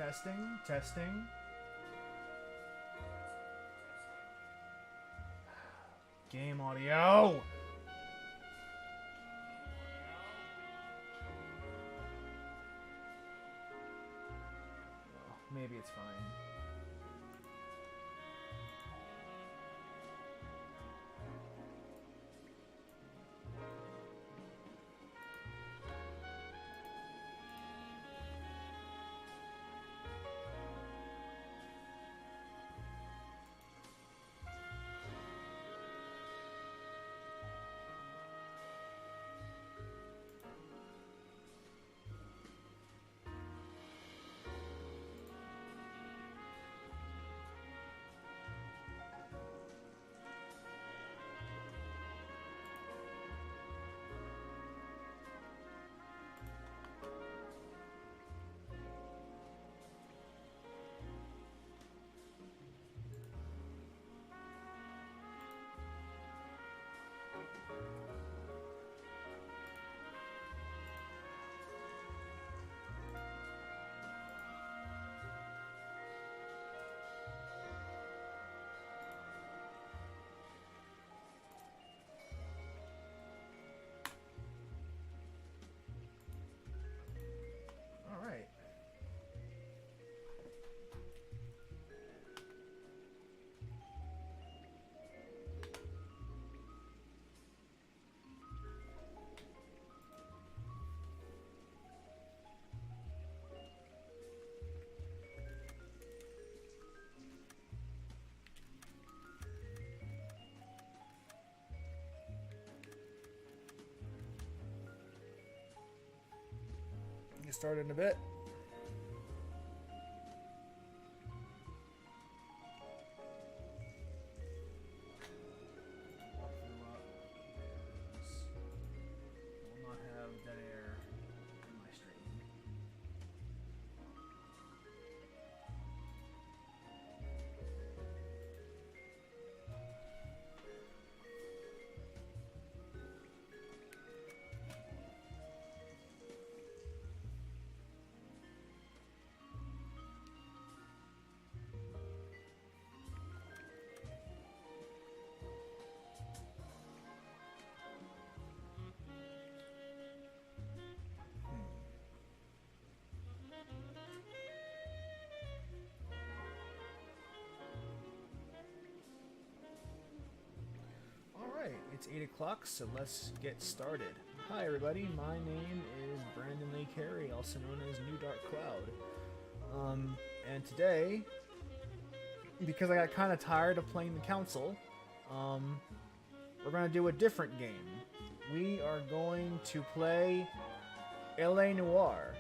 Testing, testing. Game audio. Well, maybe it's fine. All right. Get started in a bit. Will not have dead air in my stream. Alright, it's 8 o'clock, so let's get started. Hi everybody, my name is Brandon Lee Carey, also known as New Dark Cloud. And today, because I got kind of tired of playing the council, we're going to do a different game. We are going to play Noire.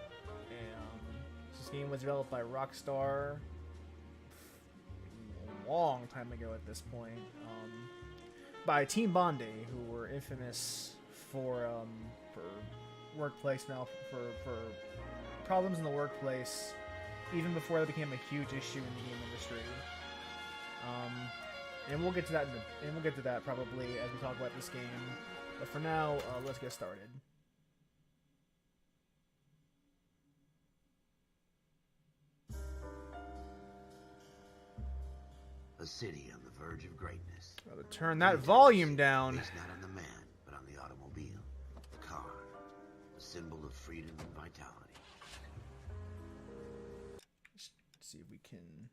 This game was developed by Rockstar a long time ago at this point. By Team Bondi, who were infamous for workplace for problems in the workplace, even before that became a huge issue in the game industry. And we'll get to that probably as we talk about this game. But for now, let's get started. A city on the verge of greatness. Rather turn that volume down. Based not on the man, but on the automobile. The car. A symbol of freedom and vitality. Let's see if we can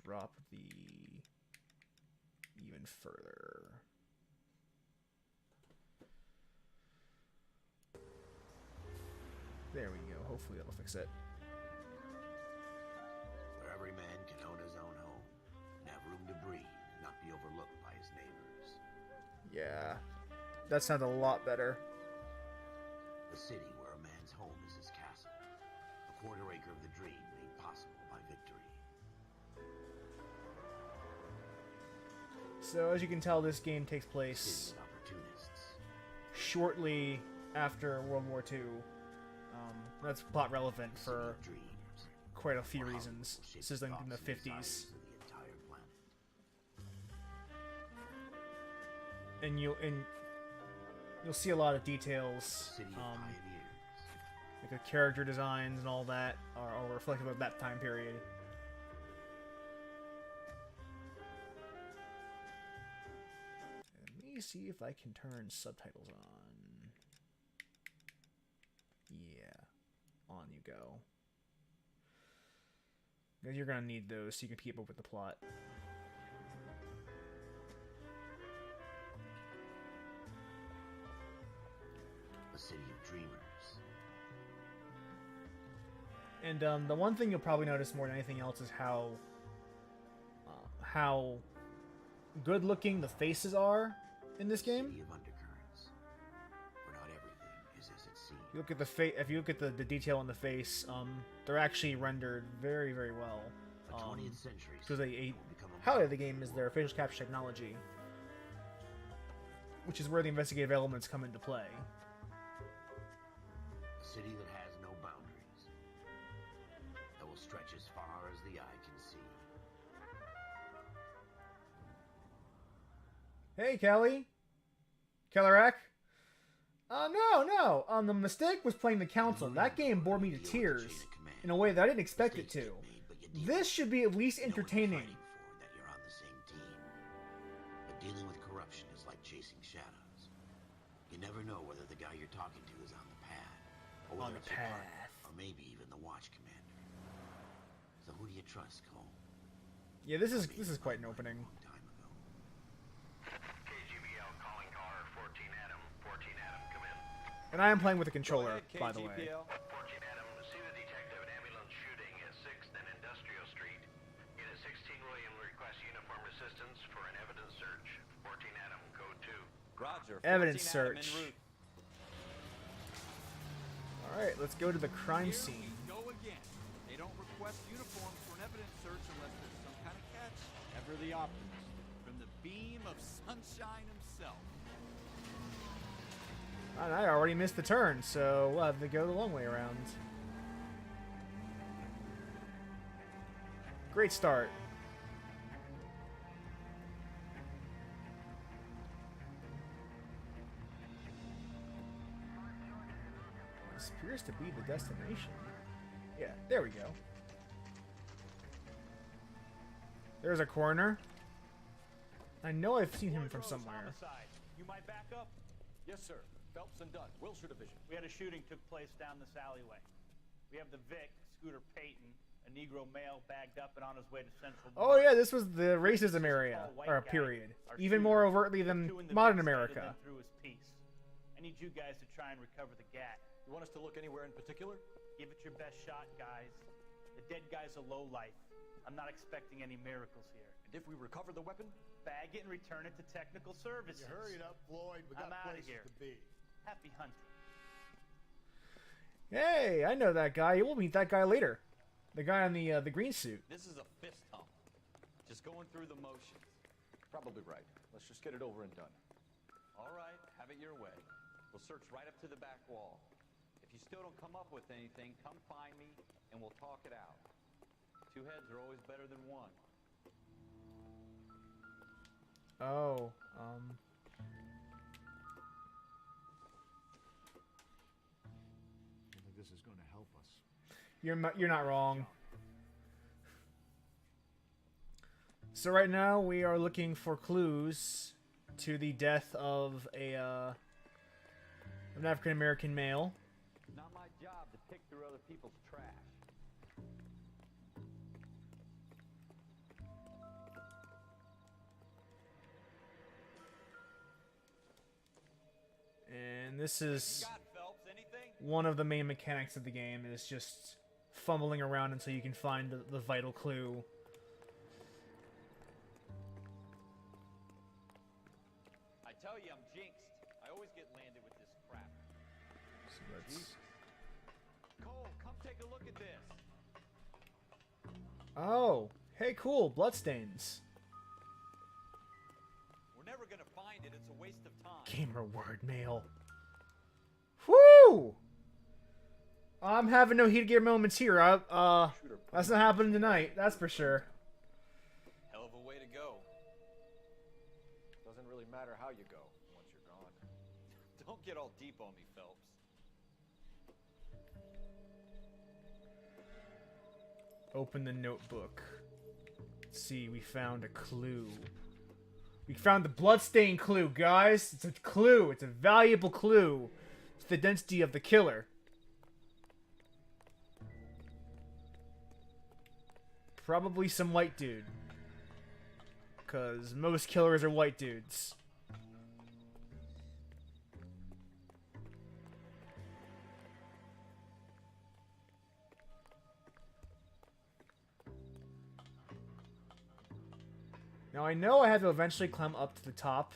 drop the even further. There we go. Hopefully that'll fix it. Where every man can own his own home, and have room to breathe, and not be overlooked by his neighbors. Yeah, that sounds a lot better. A city where a man's home is his castle. A quarter acre of the dream made possible by victory. So as you can tell, this game takes City place of opportunists. shortly after World War II. That's plot relevant A city for of dreams. quite a few Where reasons. Hollywood will shape This is in the thoughts and 50s. desires of the entire planet. And you'll see a lot of details. City of pioneers. Like the character designs and all that are reflective of that time period. Let me see if I can turn subtitles on. Yeah. On you go. Because you're going to need those so you can keep up with the plot. A city of dreamers. And the one thing you'll probably notice more than anything else is how good looking the faces are in this game. City of undercurrents, where not everything is as it seems. You look at the if you look at the detail on the face, they're actually rendered very, very well. A 20th century Because highlight of the game is their facial capture technology, which is where the investigative elements come into play. A city that has no boundaries, that will stretch as far as the eye can see. Hey, Kelly. Kellerack. No. The mistake was playing the council. That game bored me to tears in a way that I didn't expect it to. This should be at least entertaining. That you're on the same team. But dealing with corruption is like chasing shadows. You never know whether the guy you're talking to is on the path, or whether it's your partner, or maybe even the watch commander. So who do you trust, Cole? Yeah, this is quite an opening. Time ago. KGBL calling caller 14 Adam. 14 Adam, come in. And I am playing with a controller, by the way. 14 Adam, see the detective at ambulance shooting at 6th and Industrial Street. Unit 16 William requests uniform assistance for an evidence search. 14 Adam, code 2. Roger. Evidence 14 Adam en search. route. Alright, let's go to the crime Here scene. we go again. They don't request uniforms for an evidence search unless there's some kind of catch. Ever the optimist. From the beam of sunshine himself. And I already missed the turn, so we'll have to go the long way around. Great start. This appears to be the destination. Yeah, there we go. There's a coroner. I know I've seen him from somewhere. Homicide. You might back up? Yes, sir. Phelps and Dunn, Wilshire Division. We had a shooting took place down this alleyway. We have the Vic, Scooter Payton, a Negro male bagged up and on his way to Central. Oh yeah, this was the racism area, or period. Even more overtly than modern America. Through his piece. I need you guys to try and recover the gat. You want us to look anywhere in particular? Give it your best shot, guys. The dead guy's a low life. I'm not expecting any miracles here. And if we recover the weapon? Bag it and return it to technical services. You hurry it up, Floyd. We got I'm outta places here. to be. Happy hunting. Hey, I know that guy. We'll meet that guy later. The guy in the green suit. This is a fist hump. Just going through the motions. Probably right. Let's just get it over and done. All right, have it your way. We'll search right up to the back wall. If you still don't come up with anything, come find me and we'll talk it out. Two heads are always better than one. Oh, I think this is going to help us. you're not wrong. So right now we are looking for clues to the death of an African American male. Not my job to pick through other people's trash. And this is God, Phelps, anything? one of the main mechanics of the game, is just fumbling around until you can find the vital clue. I tell you, I'm jinxed. I always get landed with this crap. So let's... Cole, come take a look at this. Oh, hey, cool, bloodstains. We're never gonna find it. It's a waste of time. Gamer word mail. Woo! I'm having no heated gear moments here. That's not happening tonight. That's for sure. Hell of a way to go. Doesn't really matter how you go once you're gone. Don't get all deep on me, Phelps. Open the notebook. Let's see, we found a clue. We found the bloodstain clue, guys. It's a clue. It's a valuable clue. It's the identity of the killer. Probably some white dude. Because most killers are white dudes. Now I know I have to eventually climb up to the top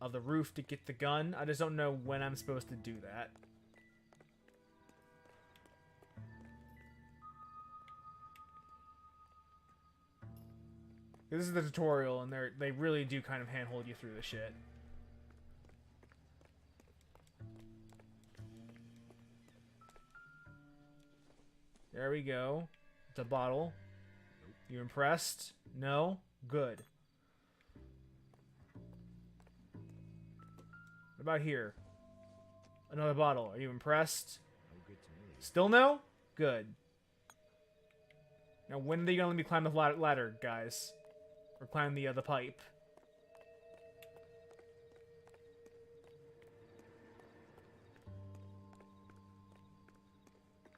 of the roof to get the gun. I just don't know when I'm supposed to do that. This is the tutorial, and they really do kind of handhold you through the shit. There we go. It's a bottle. You impressed? No? Good. What about here? Another bottle. Are you impressed? No good to me. Still no? Good. Now when are you gonna let me climb the ladder, guys? Or climb the pipe?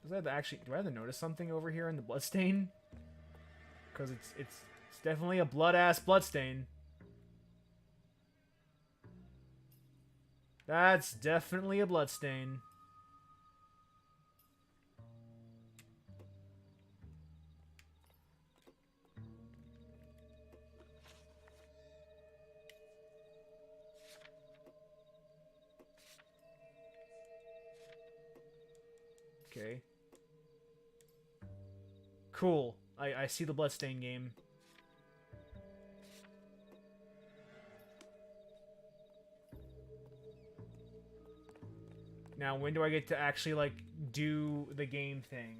Does I have to actually? Do I have to notice something over here in the bloodstain? Because it's definitely a bloodstain. That's definitely a bloodstain. Okay. Cool. I see the bloodstain game. Now, when do I get to actually, like, do the game thing?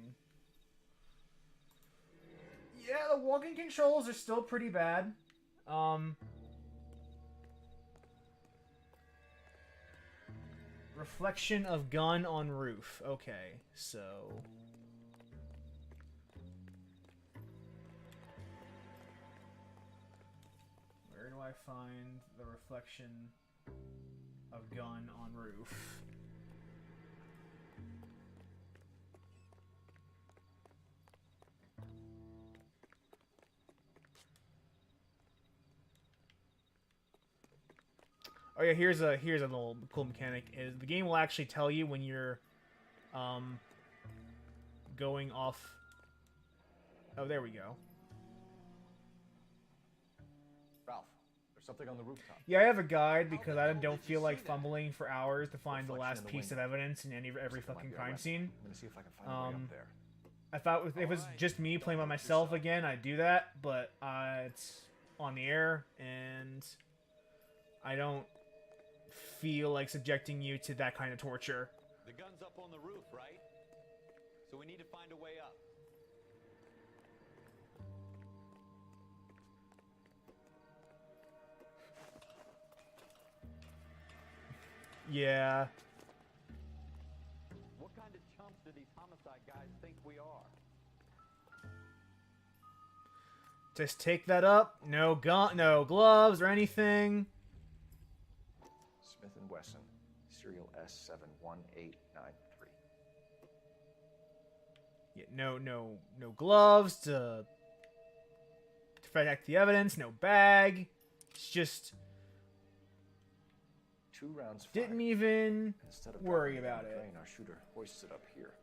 Yeah, the walking controls are still pretty bad. Reflection of gun on roof. Okay, so... where do I find the reflection of gun on roof? Oh yeah, here's a little cool mechanic. Is the game will actually tell you when you're going off. Oh, there we go. Ralph, there's something on the rooftop. Yeah, I have a guide because I don't feel like fumbling for hours to find the last piece of evidence in every fucking crime scene. I'm gonna see if I can find a way up there. I thought if it was just me playing by myself again, I'd do that, but it's on the air, and I don't feel like subjecting you to that kind of torture. The gun's up on the roof, right? So we need to find a way up. Yeah. What kind of chumps do these homicide guys think we are? Just take that up. No gun, no gloves or anything. Smith & Wesson, serial S71893. Yeah, no gloves to protect the evidence. No bag. It's just 2 rounds fired. didn't even Instead of worry dropping it down about the it. drain, our shooter hoists it up here.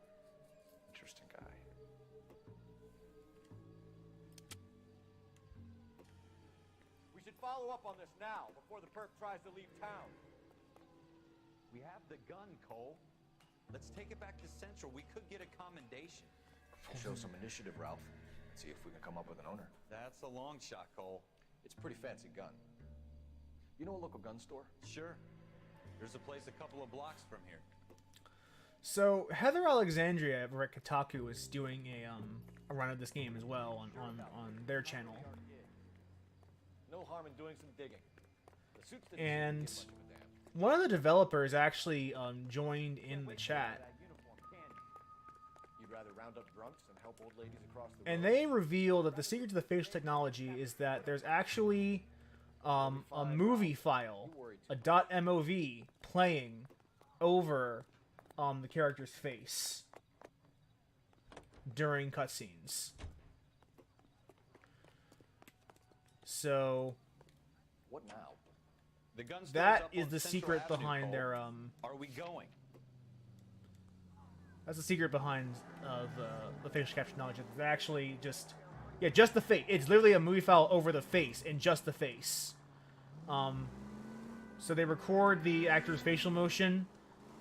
Interesting guy. We should follow up on this now, before the perp tries to leave town. We have the gun, Cole. Let's take it back to Central. We could get a commendation. Show some initiative, Ralph. See if we can come up with an owner. That's a long shot, Cole. It's a pretty fancy gun. You know a local gun store? Sure. There's a place a couple of blocks from here. So Heather Alexandria over at Kotaku is doing a run of this game as well on their channel. No harm in doing some digging. The suits didn't And seem to give much of a damn. one of the developers actually joined in the chat. That uniform, can you? You'd rather round up drunks and help old ladies across the And road? they reveal that the secret to the facial technology is that there's actually a movie file, a .mov, playing over the character's face during cutscenes. So What now? The gun store's that up is on the Central secret Avenue, behind Cole. their Are we going? That's the secret behind the facial capture technology. It's actually just the face. It's literally a movie file over the face, and just the face. So they record the actor's facial motion,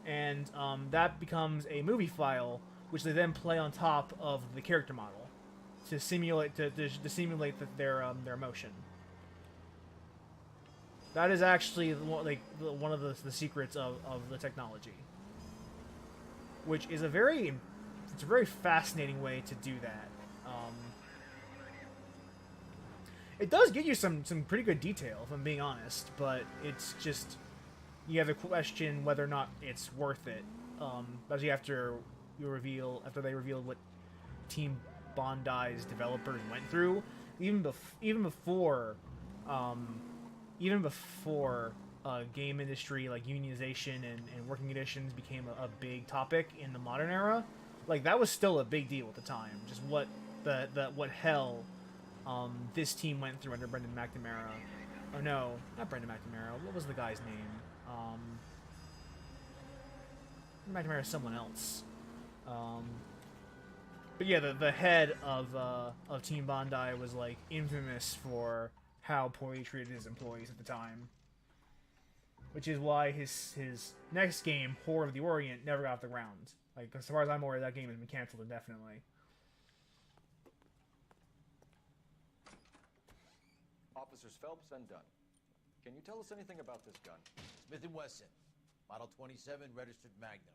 and that becomes a movie file, which they then play on top of the character model to simulate their motion. That is actually one of the secrets of the technology, which is a very fascinating way to do that. It does give you some pretty good detail, if I'm being honest, but it's just you have to question whether or not it's worth it. Especially after they revealed what Team Bondi's developers went through, even before game industry like unionization and working conditions became a big topic in the modern era. Like, that was still a big deal at the time. Just what hell this team went through under Brendan McNamara. Oh no, not Brendan McNamara. What was the guy's name? McNamara is someone else. But yeah, the head of Team Bondi was like infamous for how poorly he treated his employees at the time. Which is why his next game, Horror of the Orient, never got off the ground. Like, as far as I'm aware, that game has been canceled indefinitely. Officers Phelps and Dunn. Can you tell us anything about this gun? Smith & Wesson, Model 27, registered Magnum.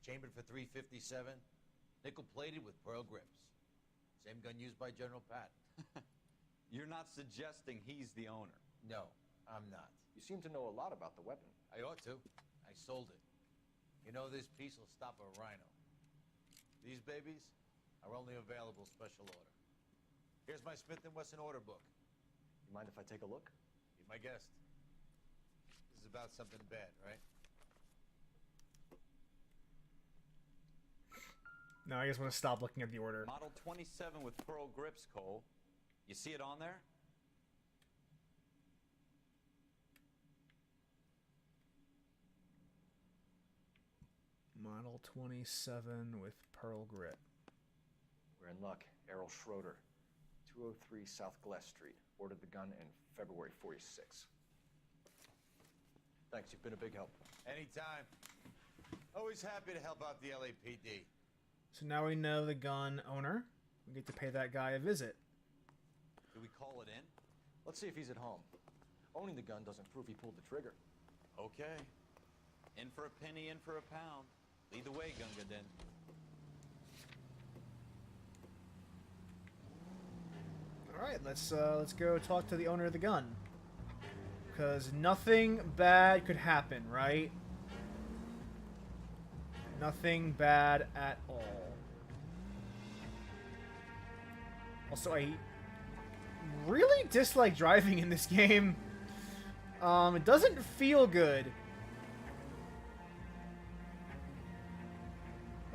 Chambered for .357, nickel-plated with pearl grips. Same gun used by General Patton. You're not suggesting he's the owner? No, I'm not. You seem to know a lot about the weapon. I ought to. I sold it. You know, this piece will stop a rhino. These babies are only available special order. Here's my Smith & Wesson order book. You mind if I take a look? Be my guest. This is about something bad, right? No, I just want to stop looking at the order. Model 27 with pearl grips, Cole. You see it on there? Model 27 with pearl grip. We're in luck. Errol Schroeder, 203 South Glass Street. Ordered the gun in February '46. Thanks, you've been a big help. Anytime. Always happy to help out the LAPD. So now we know the gun owner. We get to pay that guy a visit. Do we call it in? Let's see if he's at home. Owning the gun doesn't prove he pulled the trigger. Okay. In for a penny, in for a pound. Lead the way, Gunga Din. All right, let's go talk to the owner of the gun. Because nothing bad could happen, right? Nothing bad at all. Also, I really dislike driving in this game. It doesn't feel good.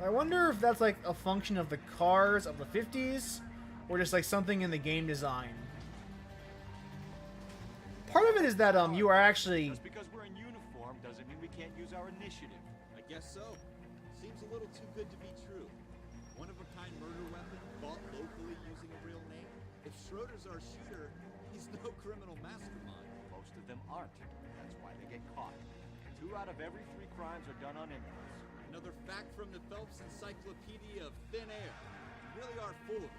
I wonder if that's like a function of the cars of the 50s, or just like something in the game design. Part of it is that you are actually... Just because we're in uniform doesn't mean we can't use our initiative. I guess so. Seems a little too good to be true. One-of-a-kind murder weapon bought locally using a real name. If Schroeder's our shooter, he's no criminal mastermind. Most of them aren't. That's why they get caught. 2 out of every 3 crimes are done on impulse. Another fact from the Phelps Encyclopedia of Thin Air. You really are full of it.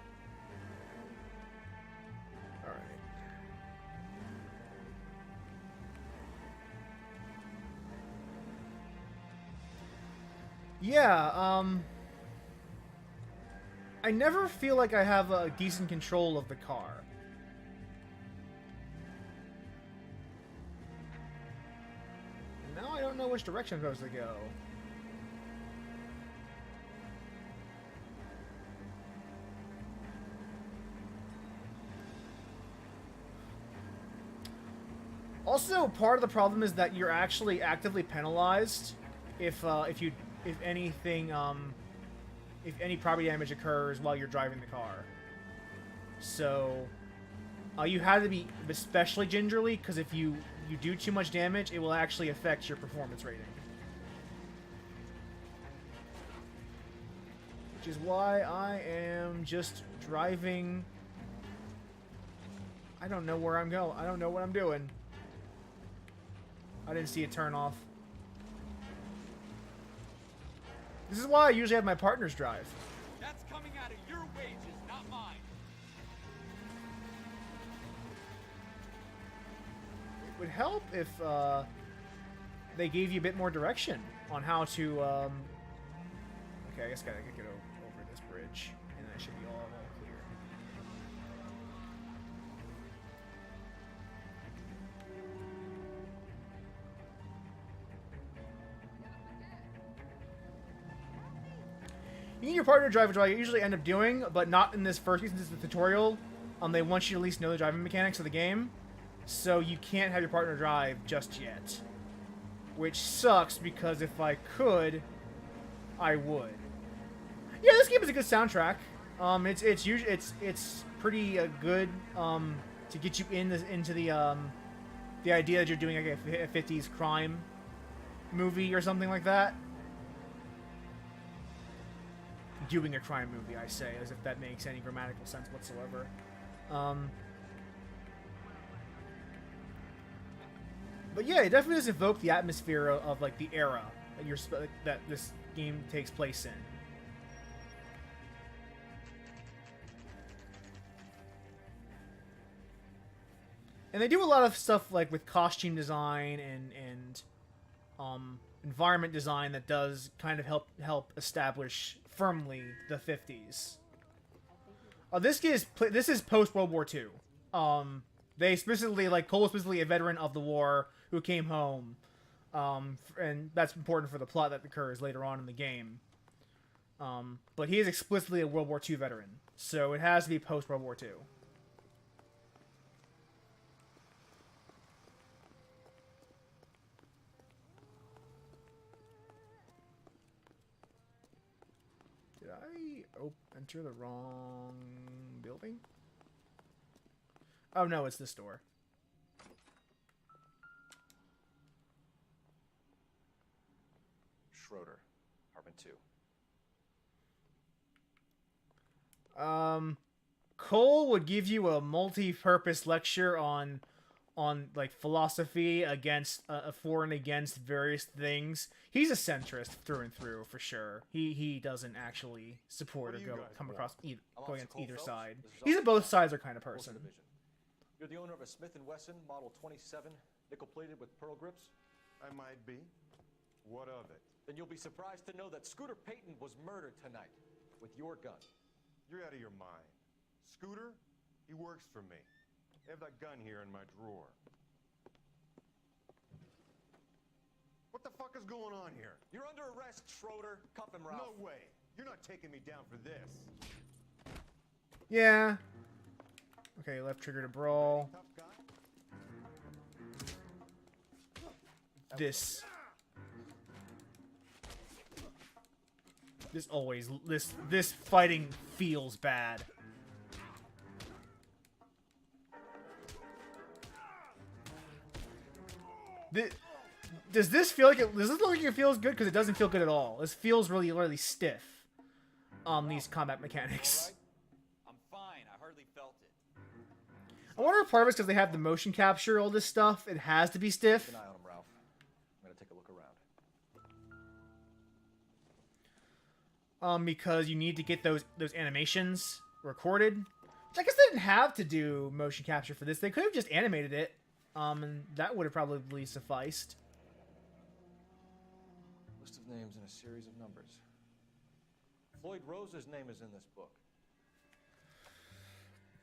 All right. Yeah, I never feel like I have a decent control of the car. Now I don't know which direction I'm supposed to go. Also, part of the problem is that you're actually actively penalized if anything if any property damage occurs while you're driving the car. So you have to be especially gingerly, because if you do too much damage, it will actually affect your performance rating. Which is why I am just driving. I don't know where I'm going. I don't know what I'm doing. I didn't see it turn off. This is why I usually have my partners drive. That's coming out of your wages, not mine. It would help if they gave you a bit more direction on how to. Okay, I guess I gotta get over this bridge, and that should be all clear. You need your partner to drive, which I usually end up doing, but not in this first case. This is the tutorial. They want you to at least know the driving mechanics of the game, so you can't have your partner drive just yet. Which sucks, because if I could, I would. Yeah, this game is a good soundtrack. It's pretty good to get you into the idea that you're doing like a 50s crime movie or something like that. Doing a crime movie, I say, as if that makes any grammatical sense whatsoever. But yeah, it definitely does evoke the atmosphere of like the era that this game takes place in. And they do a lot of stuff like with costume design and environment design that does kind of help establish firmly the 50s. This is post World War II. They specifically, like, Cole was specifically a veteran of the war who came home, and that's important for the plot that occurs later on in the game. But he is explicitly a World War II veteran, so it has to be post World War II. Did I enter the wrong building? Oh no, it's this door. Schroeder, apartment 2. Cole would give you a multi-purpose lecture on like philosophy for and against various things. He's a centrist through and through for sure. He doesn't actually support or come across go against either side. He's a both sides are kind of person. You're the owner of a Smith & Wesson Model 27, nickel-plated with pearl grips? I might be. What of it? Then you'll be surprised to know that Scooter Payton was murdered tonight with your gun. You're out of your mind. Scooter, he works for me. I have that gun here in my drawer. What the fuck is going on here? You're under arrest, Schroeder. Cuff him, Ralph. No way. You're not taking me down for this. Yeah. Okay, left trigger to brawl. Tough guy? This fighting feels bad. Does this feel like it? Does this look like it feels good? Because it doesn't feel good at all. This feels really, really stiff. These combat mechanics. I'm fine. I hardly felt it. I wonder if part of it's because they have the motion capture, all this stuff. It has to be stiff. Keep an eye on him, Ralph. I'm gonna take a look around. Because you need to get those animations recorded. Which I guess they didn't have to do motion capture for this. They could have just animated it. And that would have probably sufficed. List of names and a series of numbers. Floyd Rose's name is in this book.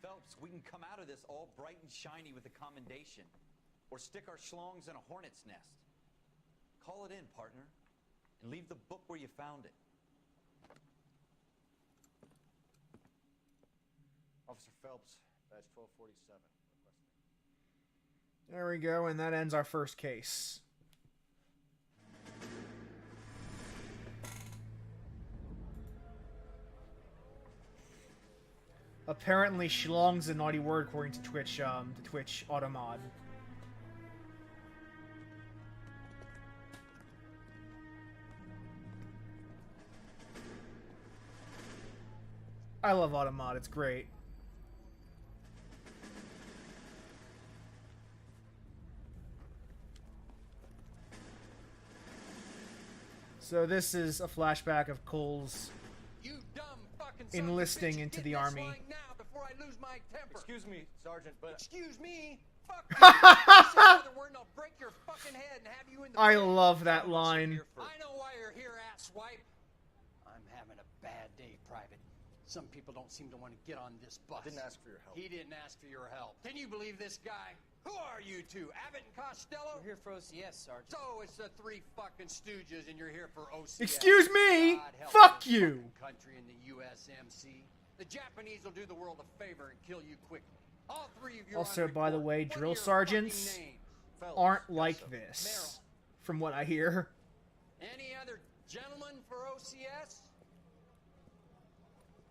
Phelps, we can come out of this all bright and shiny with a commendation. Or stick our schlongs in a hornet's nest. Call it in, partner. And leave the book where you found it. Officer Phelps, badge 1247. There we go, and that ends our first case. Apparently, schlong's a naughty word according to Twitch, the Twitch automod. I love automod, it's great. So this is a flashback of Cole's enlisting into the army. Excuse me, Sergeant, but... Excuse me? Fuck you! Another word and I'll break your fucking head and have you in the I face. love that line. I know why you're here, asswipe. I'm having a bad day, Private. Some people don't seem to want to get on this bus. I didn't ask for your help. He didn't ask for your help. Can you believe this guy? Who are you two? Abbott and Costello? We're here for OCS, Sergeant. So it's the three fucking stooges and you're here for OCS. Excuse me? God help Fuck this you! fucking country in the USMC. The Japanese will do the world a favor and kill you quickly. All three of you Also, are on by the report. way, What are drill your sergeants fucking names? aren't like this, from what I hear. Any other gentlemen for OCS?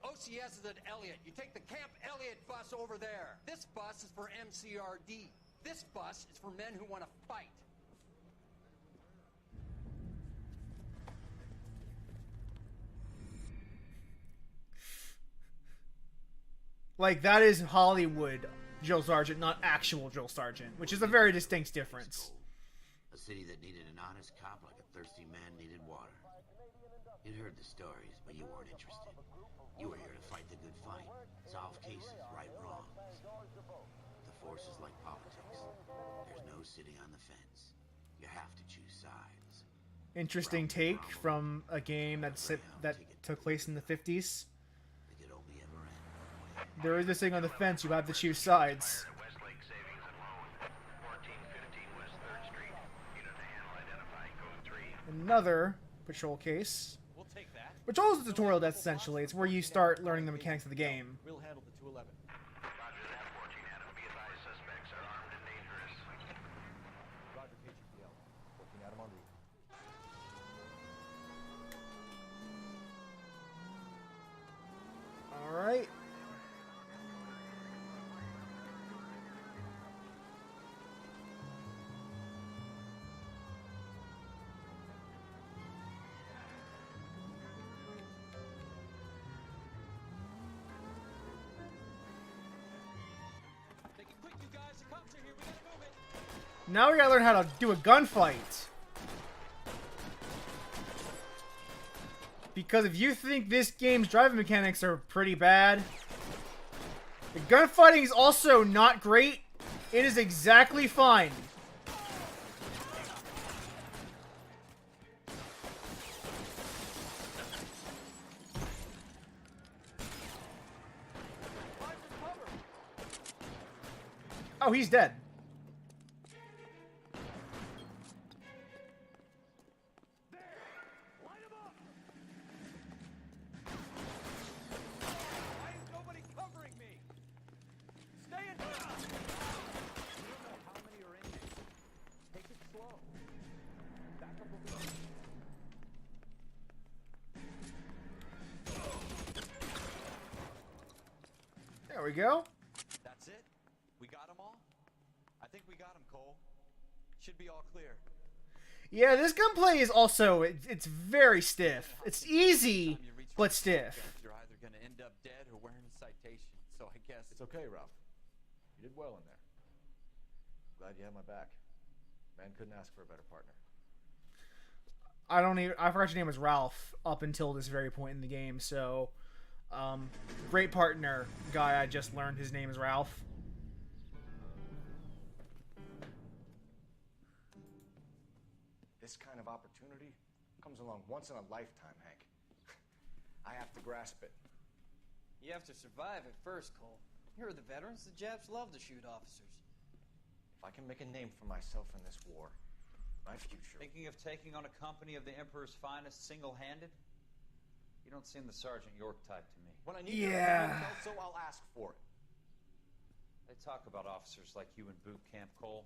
OCS is at Elliott. You take the Camp Elliott bus over there. This bus is for MCRD. This bus is for men who want to fight. Like, that is Hollywood drill sergeant, not actual drill sergeant, which is a very distinct difference. A city that needed an honest cop like a thirsty man needed water. You'd heard the stories, but you weren't interested. You were here to fight the good fight, solve cases, right wrongs. The force is like politics. There's no sitting on the fence. You have to choose sides. Interesting take from a game that took place in the 50s. It could only ever end. There is this thing on the fence, you have to choose sides. Westlake Savings and Loan, 1415 West 3rd Street. Unit to handle identifying code 3. Another patrol case. We'll take that. Patrol is a tutorial, that's essentially. It's where you start learning the mechanics of the game. We'll handle the 211. Roger that, 14 Adam. Be advised, suspects are armed and dangerous. Roger, KGPL. 14 Adam on route. Alright. Take it quick, you guys. The cops are here. We gotta move it. Now we gotta learn how to do a gunfight. Because if you think this game's driving mechanics are pretty bad, the gunfighting is also not great. It is exactly fine. Oh, he's dead. Why is nobody covering me? Stay in. You don't know how many are in here. Take it slow. Back up a little. There we go. That's it? We got them all? I think we got them, Cole. Should be all clear. Yeah, this gunplay is also, it's very stiff. It's easy, but stiff. You're either going to end up dead or wearing a citation, so I guess... It's okay, Ralph. You did well in there. Glad you had my back. Man couldn't ask for a better partner. I forgot your name was Ralph up until this very point in the game, so great partner guy. I just learned his name is Ralph. This kind of opportunity comes along once in a lifetime, Hank. I have to grasp it. You have to survive at first, Cole. Here are the veterans. The Japs love to shoot officers. If I can make a name for myself in this war, my future... Thinking of taking on a company of the Emperor's finest single-handed? You don't seem the Sergeant York type to me. When I need Yeah. so I'll ask for it. They talk about officers like you in boot camp, Cole.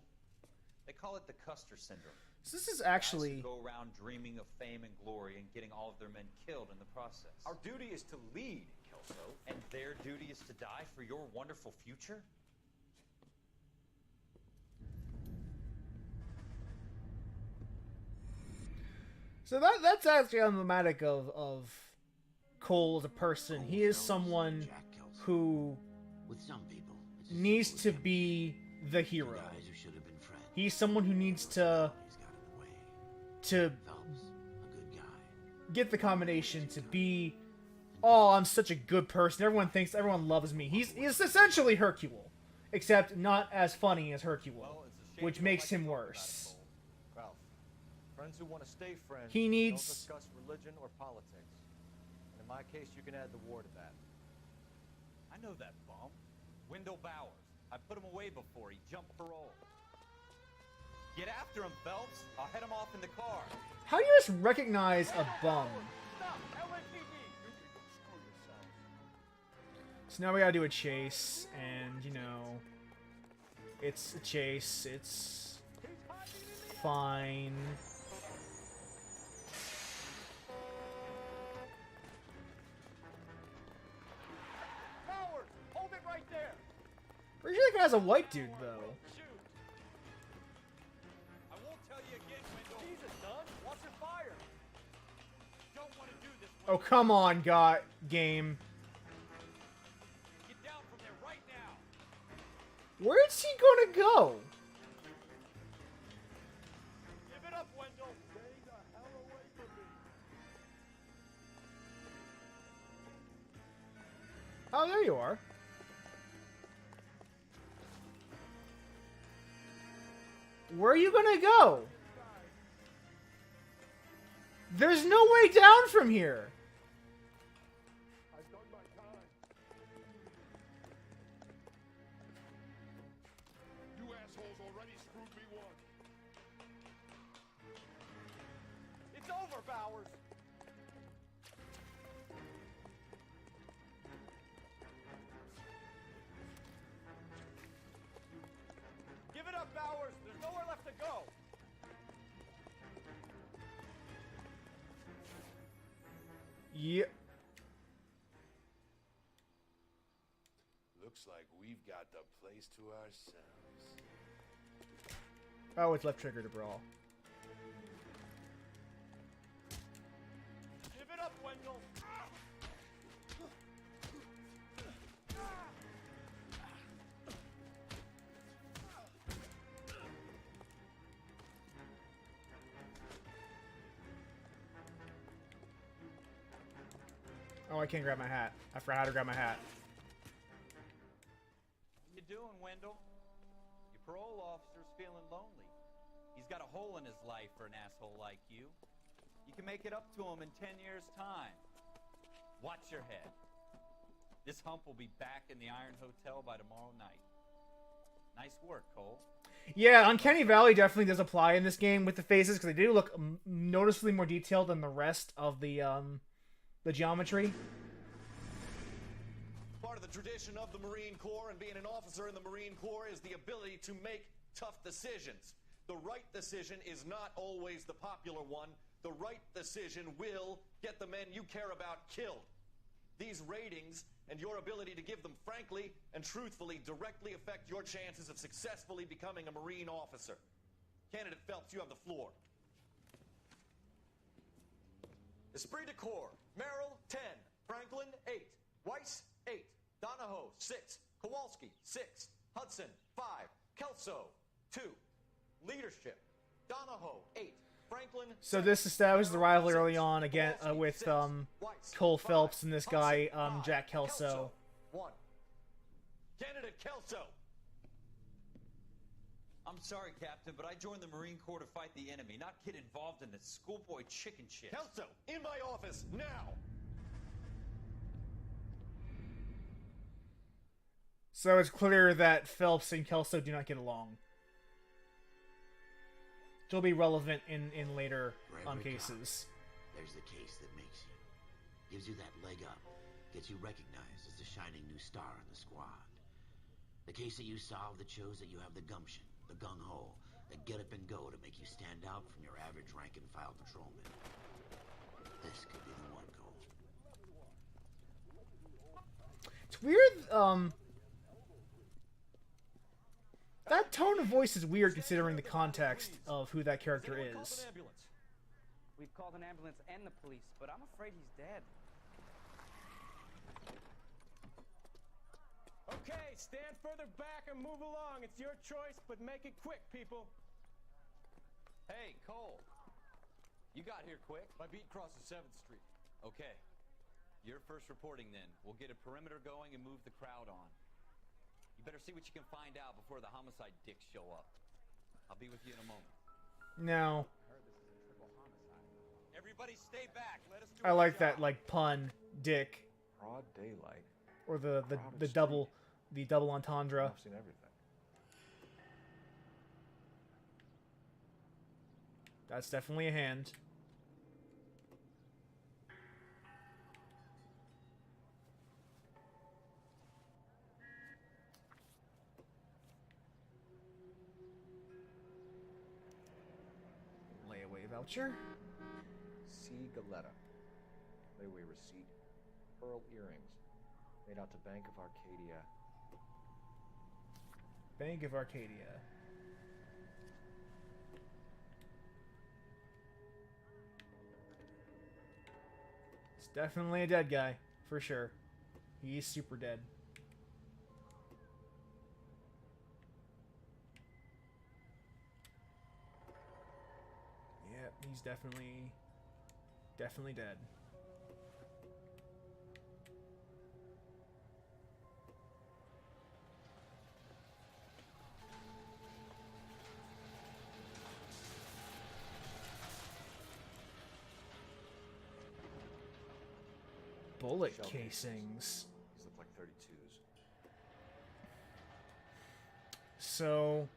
call it the Custer syndrome. So this is Guys actually... who go around dreaming of fame and glory and getting all of their men killed in the process. Our duty is to lead, Kelso. And their duty is to die for your wonderful future? So that's actually emblematic of Cole as a person. He is someone who With some people, it's as needs simple as to them be the two hero. guys who should have been friends. He's someone who needs to Personalities got in the way. Phelps, a good guy. get the combination to be, oh, I'm such a good person. Everyone loves me. He's essentially Hercule, except not as funny as Hercule, Well, it's a shame which you don't makes like to him talk about worse. it, Cole. Ralph, friends who want to stay friends He needs- don't discuss religion or politics. And in my case, you can add the war to that. I know that bum. Wendell Bowers. I put him away before. He jumped parole. Get after him, Phelps. I'll head him off in the car. How do you just recognize a bum? Stop! LAPD! Screw yourself. So now we gotta do a chase, and you know, it's a chase. It's fine. Howard! Hold it right there! Pretty sure that guy's a white dude, though. Shoot! I won't tell you again, Wendell. Jesus, son! Watch your fire! Don't want to do this. Oh, come on, game. Get down from there right now. Where's he gonna go? Give it up, Wendell! Stay the hell away from me! Oh, there you are. Where are you gonna go? There's no way down from here. I've done my time. You assholes already screwed me once. It's over, Bowers. Give it up, Bowers. There's nowhere left to go. Yeah. Looks like we've got the place to ourselves. Oh, it's left trigger to brawl. Give it up, Wendell. Oh, I can't grab my hat. I forgot how to grab my hat. What you doing, Wendell? Your parole officer's feeling lonely. He's got a hole in his life for an asshole like you. You can make it up to him in 10 years' time. Watch your head. This hump will be back in the Iron Hotel by tomorrow night. Nice work, Cole. Yeah, Uncanny Valley definitely does apply in this game with the faces, because they do look noticeably more detailed than the rest of the geometry. Part of the tradition of the Marine Corps and being an officer in the Marine Corps is the ability to make tough decisions. The right decision is not always the popular one. The right decision will get the men you care about killed. These ratings and your ability to give them frankly and truthfully directly affect your chances of successfully becoming a Marine officer. Candidate Phelps, you have the floor. Esprit de Corps, Merrill, 10. Franklin, 8. Weiss, 8. Donahoe, 6. Kowalski, 6. Hudson, 5. Kelso, 2. Leadership, Donahoe, 8. Franklin, So this establishes the rivalry early on again with Cole Phelps and this guy Jack Kelso. 1. Candidate Kelso. I'm sorry, Captain, but I joined the Marine Corps to fight the enemy, not get involved in this schoolboy chicken shit. Kelso, in my office, now! So it's clear that Phelps and Kelso do not get along. It'll be relevant in later cases. There's the case that makes you. Gives you that leg up. Gets you recognized as the shining new star in the squad. The case that you solved that shows that you have the gumption, the gung-ho, the get up and go to make you stand out from your average rank-and-file patrolman. This could be the one, Cole. It's weird, that tone of voice is weird considering the context of who that character is. We've called an ambulance and the police, but I'm afraid he's dead. Okay, stand further back and move along. It's your choice, but make it quick, people. Hey, Cole. You got here quick. My beat crosses 7th Street. Okay. You're first reporting then. We'll get a perimeter going and move the crowd on. You better see what you can find out before the homicide dicks show up. I'll be with you in a moment. No. Everybody stay back. Let us do I like that, like, pun, dick. Broad daylight. Or the double entendre. I've seen everything. That's definitely a hand. Layaway voucher. C. Galetta. Layaway receipt. Pearl earrings. Made out to Bank of Arcadia. Bank of Arcadia. It's definitely a dead guy, for sure. He's super dead. Yep, he's definitely dead. Bullet casings. These look like 32s. So,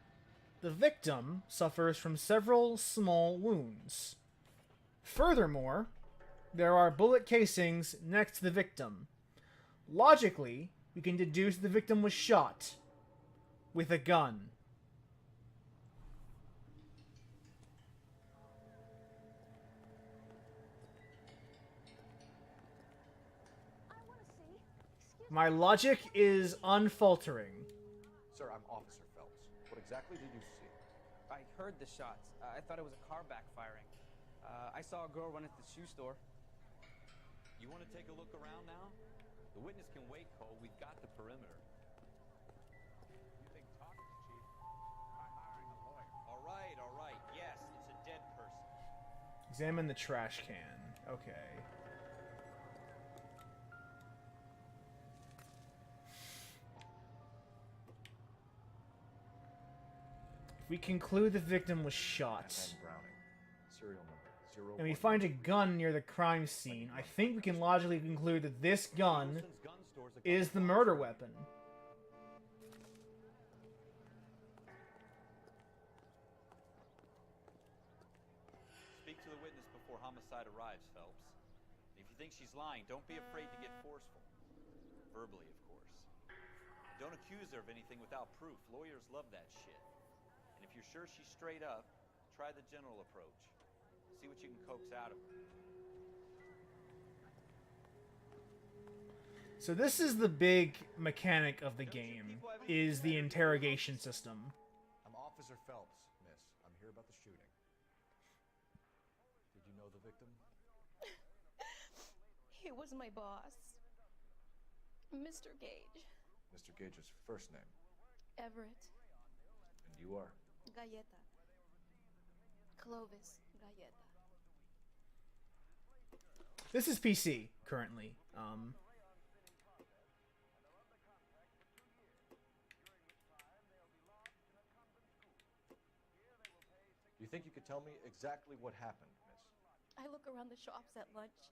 the victim suffers from several small wounds. Furthermore, there are bullet casings next to the victim. Logically, we can deduce the victim was shot with a gun. My logic is unfaltering. Sir, I'm Officer Phelps. What exactly did you see? I heard the shots. I thought it was a car backfiring. I saw a girl run into the shoe store. You want to take a look around now? The witness can wait, Cole. We've got the perimeter. You think talking's cheap? Try hiring a lawyer. All right. Yes, it's a dead person. Examine the trash can. Okay. We conclude the victim was shot. Browning. Serial number 0. And we find a gun near the crime scene. I think we can logically conclude that this gun is the murder weapon. Speak to the witness before homicide arrives, Phelps. If you think she's lying, don't be afraid to get forceful. Verbally, of course. Don't accuse her of anything without proof. Lawyers love that shit. And if you're sure she's straight up, try the general approach. See what you can coax out of her. So this is the big mechanic of the game, is the interrogation system. I'm Officer Phelps, miss. I'm here about the shooting. Did you know the victim? He was my boss, Mr. Gage. Mr. Gage's first name. Everett. And you are? Galleta. Clovis Galleta. This is PC, currently. You think you could tell me exactly what happened, miss? I look around the shops at lunch.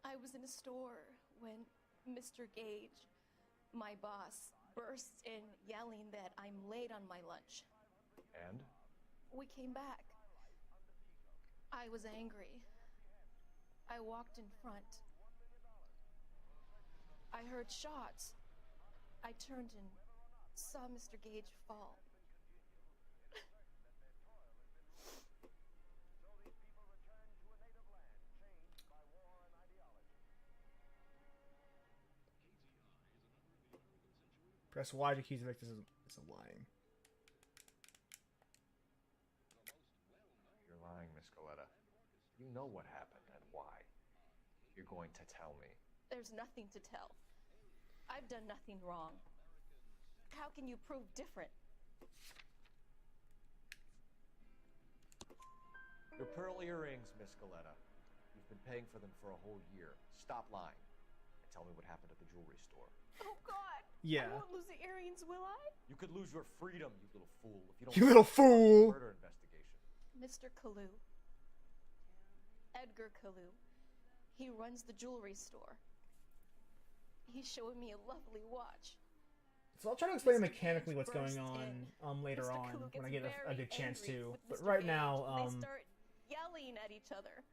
I was in a store when Mr. Gage, my boss, bursts in yelling that I'm late on my lunch. And? We came back. I was angry. I walked in front. I heard shots. I turned and saw Mr. Gage fall. Press Y to accuse the victim of lying. You're lying, Miss Coletta. You know what happened and why. You're going to tell me. There's nothing to tell. I've done nothing wrong. How can you prove different? Your pearl earrings, Miss Coletta. You've been paying for them for a whole year. Stop lying and tell me what happened at the jewelry store. Oh, God. Yeah. I won't lose the earrings, will I? You could lose your freedom, you little fool, if you don't. You little fool. Murder investigation. Mr. Kalu. Edgar Kalu. He runs the jewelry store. He's showing me a lovely watch. So I'll try to explain Mr. mechanically Gage what's going bursts on later Mr. on Kalu when I gets get a very good chance angry to. with But Mr. right Gage. now, They start yelling at each other.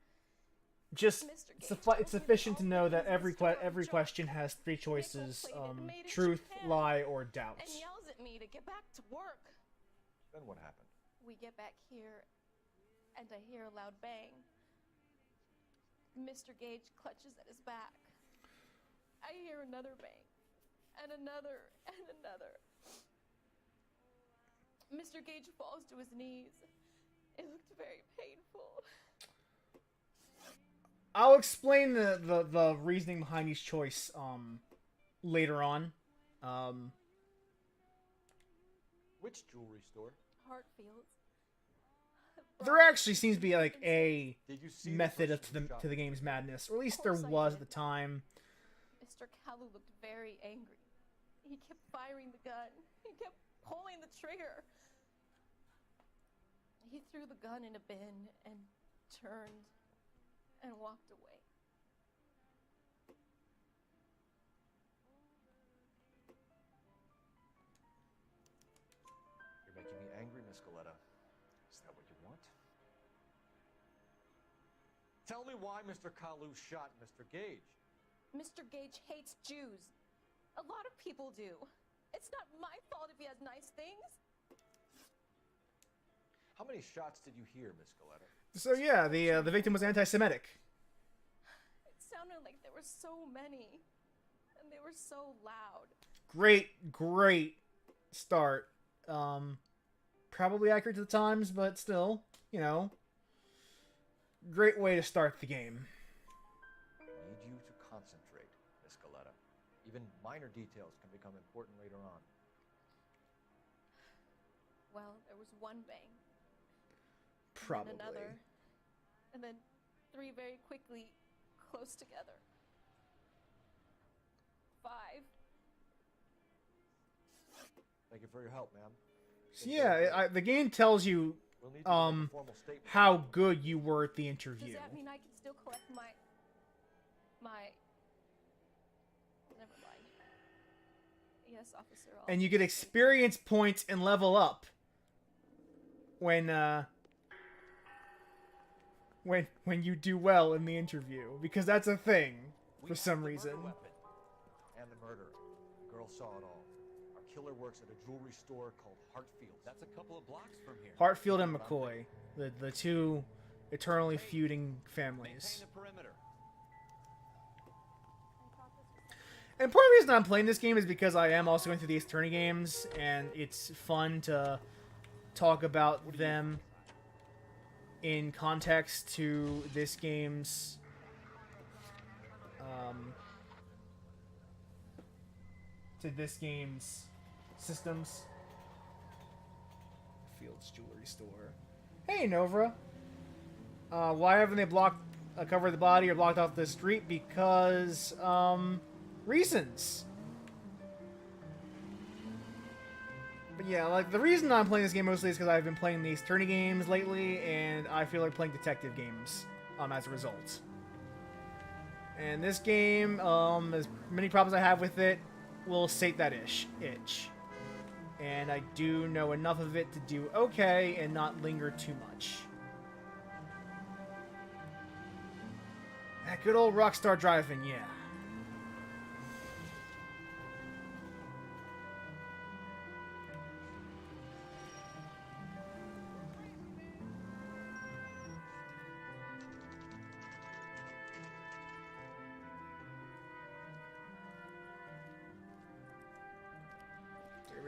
just Mr. Gage it's tells me that sufficient to all know that things every Mr. every Jones question has three choices: nickel-plated and made in truth, Japan, lie, or doubt. And yells at me to get back to work. Then what happened? We get back here, and I hear a loud bang. Mr. Gage clutches at his back. I hear another bang, and another, and another. Mr. Gage falls to his knees. It looked very painful. I'll explain the reasoning behind each choice later on. Which jewelry store? Hartfield's. There actually seems to be like a Did you see method the to person who shot the you? game's madness, or at least Of there course I was at did. the time. Mr. Kalu looked very angry. He kept firing the gun. He kept pulling the trigger. He threw the gun in a bin and turned and walked away. You're making me angry, Miss Coletta. Is that what you want? Tell me why Mr. Kalu shot Mr. Gage. Mr. Gage hates Jews. A lot of people do. It's not my fault if he has nice things. How many shots did you hear, Miss Coletta? So yeah, the victim was anti-Semitic. It sounded like there were so many, and they were so loud. Great start. Probably accurate to the times, but still, you know, great way to start the game. I need you to concentrate, Miss Coletta. Even minor details can become important later on. Well, there was one bang. Probably. And another. And then three very quickly, close together. 5. Thank you for your help, ma'am. So yeah, the game tells you We'll need to make a formal statement. how good you were at the interview. Does that mean I can still collect my... Never mind. Yes, officer. And you get experience points and level up when you do well in the interview, because that's a thing for some reason. And the murder. The girl saw it all. Our killer works at a jewelry store called Hartfield. That's a couple of blocks from here. Hartfield and McCoy, the two eternally feuding families. Maintain the perimeter. And part of the reason I'm playing this game is because I am also going through these attorney games, and it's fun to talk about them in context to this game's systems. Fields Jewelry Store. Hey, Novra. Why haven't they covered the body or blocked off the street? Because reasons. But yeah, like, the reason I'm playing this game mostly is because I've been playing these attorney games lately, and I feel like playing detective games as a result. And this game, as many problems I have with it, will sate that itch. And I do know enough of it to do okay and not linger too much. That good old Rockstar driving, yeah.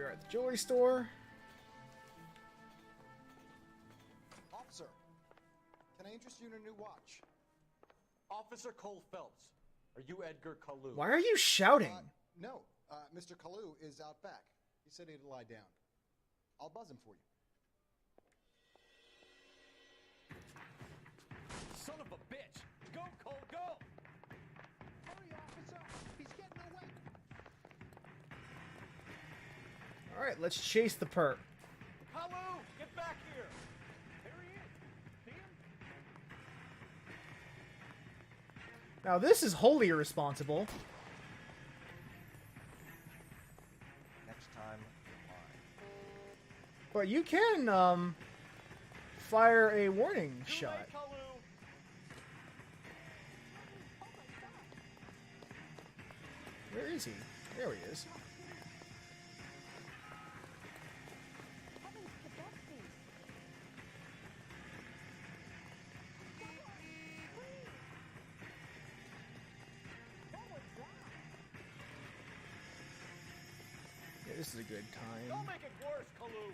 we are at the jewelry store. Officer, can I interest you in a new watch? Officer Cole Phelps, are you Edgar Kalu? Why are you shouting? No, Mr. Kalu is out back. He said he'd lie down. I'll buzz him for you. Son of a bitch! Go, Cole, go! Hurry, officer! He's getting away! Alright, let's chase the perp. Kalu, get back here! There he is. See him? Now this is wholly irresponsible. Next time, you're mine. But you can, fire a warning shot. Where is he? There he is. Yeah, this is a good time. Don't make it worse, Kalu.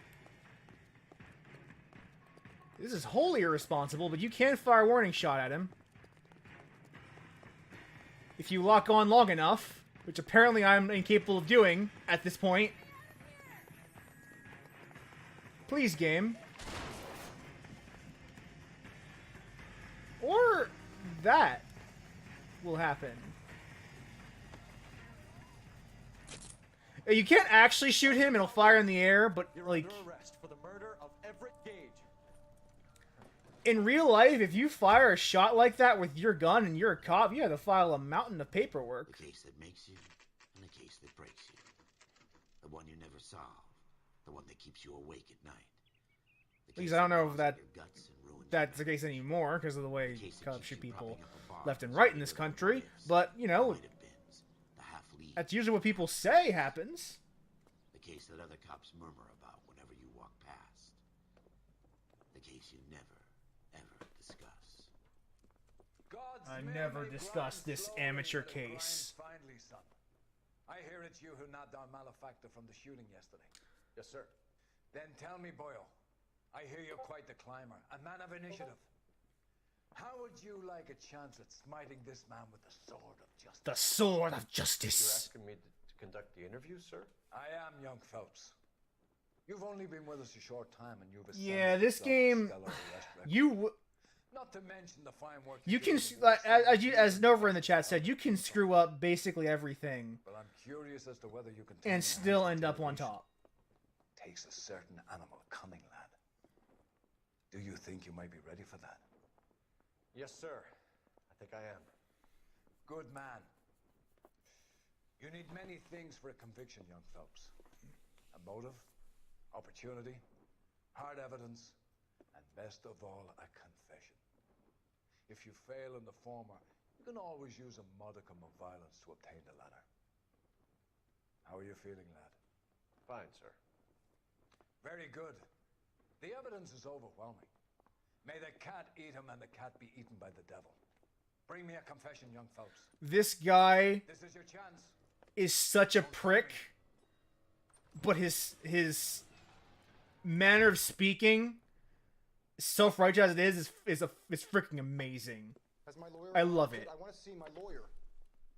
This is wholly irresponsible, but you can fire a warning shot at him. If you lock on long enough, which apparently I'm incapable of doing at this point. Please, game. Or that will happen. You can't actually shoot him, it'll fire in the air, but like... You're under arrest for the murder of Everett Gage. In real life, if you fire a shot like that with your gun and you're a cop, you have to file a mountain of paperwork. The case that makes you, and the case that breaks you. The one you never solve. The one that keeps you awake at night. At least I don't know if that's the case anymore, because of the way cops shoot people left and right in this country. But, you know, that's usually what people say happens. The case that other cops murmur about whenever you walk past. The case you never, ever discuss. I never discussed this amateur case. Finally, son. I hear it's you who knocked down Malefactor from the shooting yesterday. Yes, sir. Then tell me, Boyle. I hear you're quite the climber, a man of initiative. How would you like a chance at smiting this man with the sword of justice? The sword of justice. You're asking me to conduct the interview, sir? I am, young Phelps. You've only been with us a short time, and you've yeah, this game. Not to mention the fine work you can, as Nova in the chat said, you can screw up basically everything, but I'm curious as to whether you can and still end up on top. Takes a certain animal cunning, lad. Do you think you might be ready for that? Yes, sir. I think I am. Good man. You need many things for a conviction, young Phelps. A motive, opportunity, hard evidence, and best of all, a confession. If you fail in the former, you can always use a modicum of violence to obtain the latter. How are you feeling, lad? Fine, sir. Very good. The evidence is overwhelming. May the cat eat him and the cat be eaten by the devil. Bring me a confession, young Phelps. This guy this is your chance. Is such a prick, but his manner of speaking, self-righteous as it is freaking amazing. As my lawyer, I love it. I want to see my lawyer.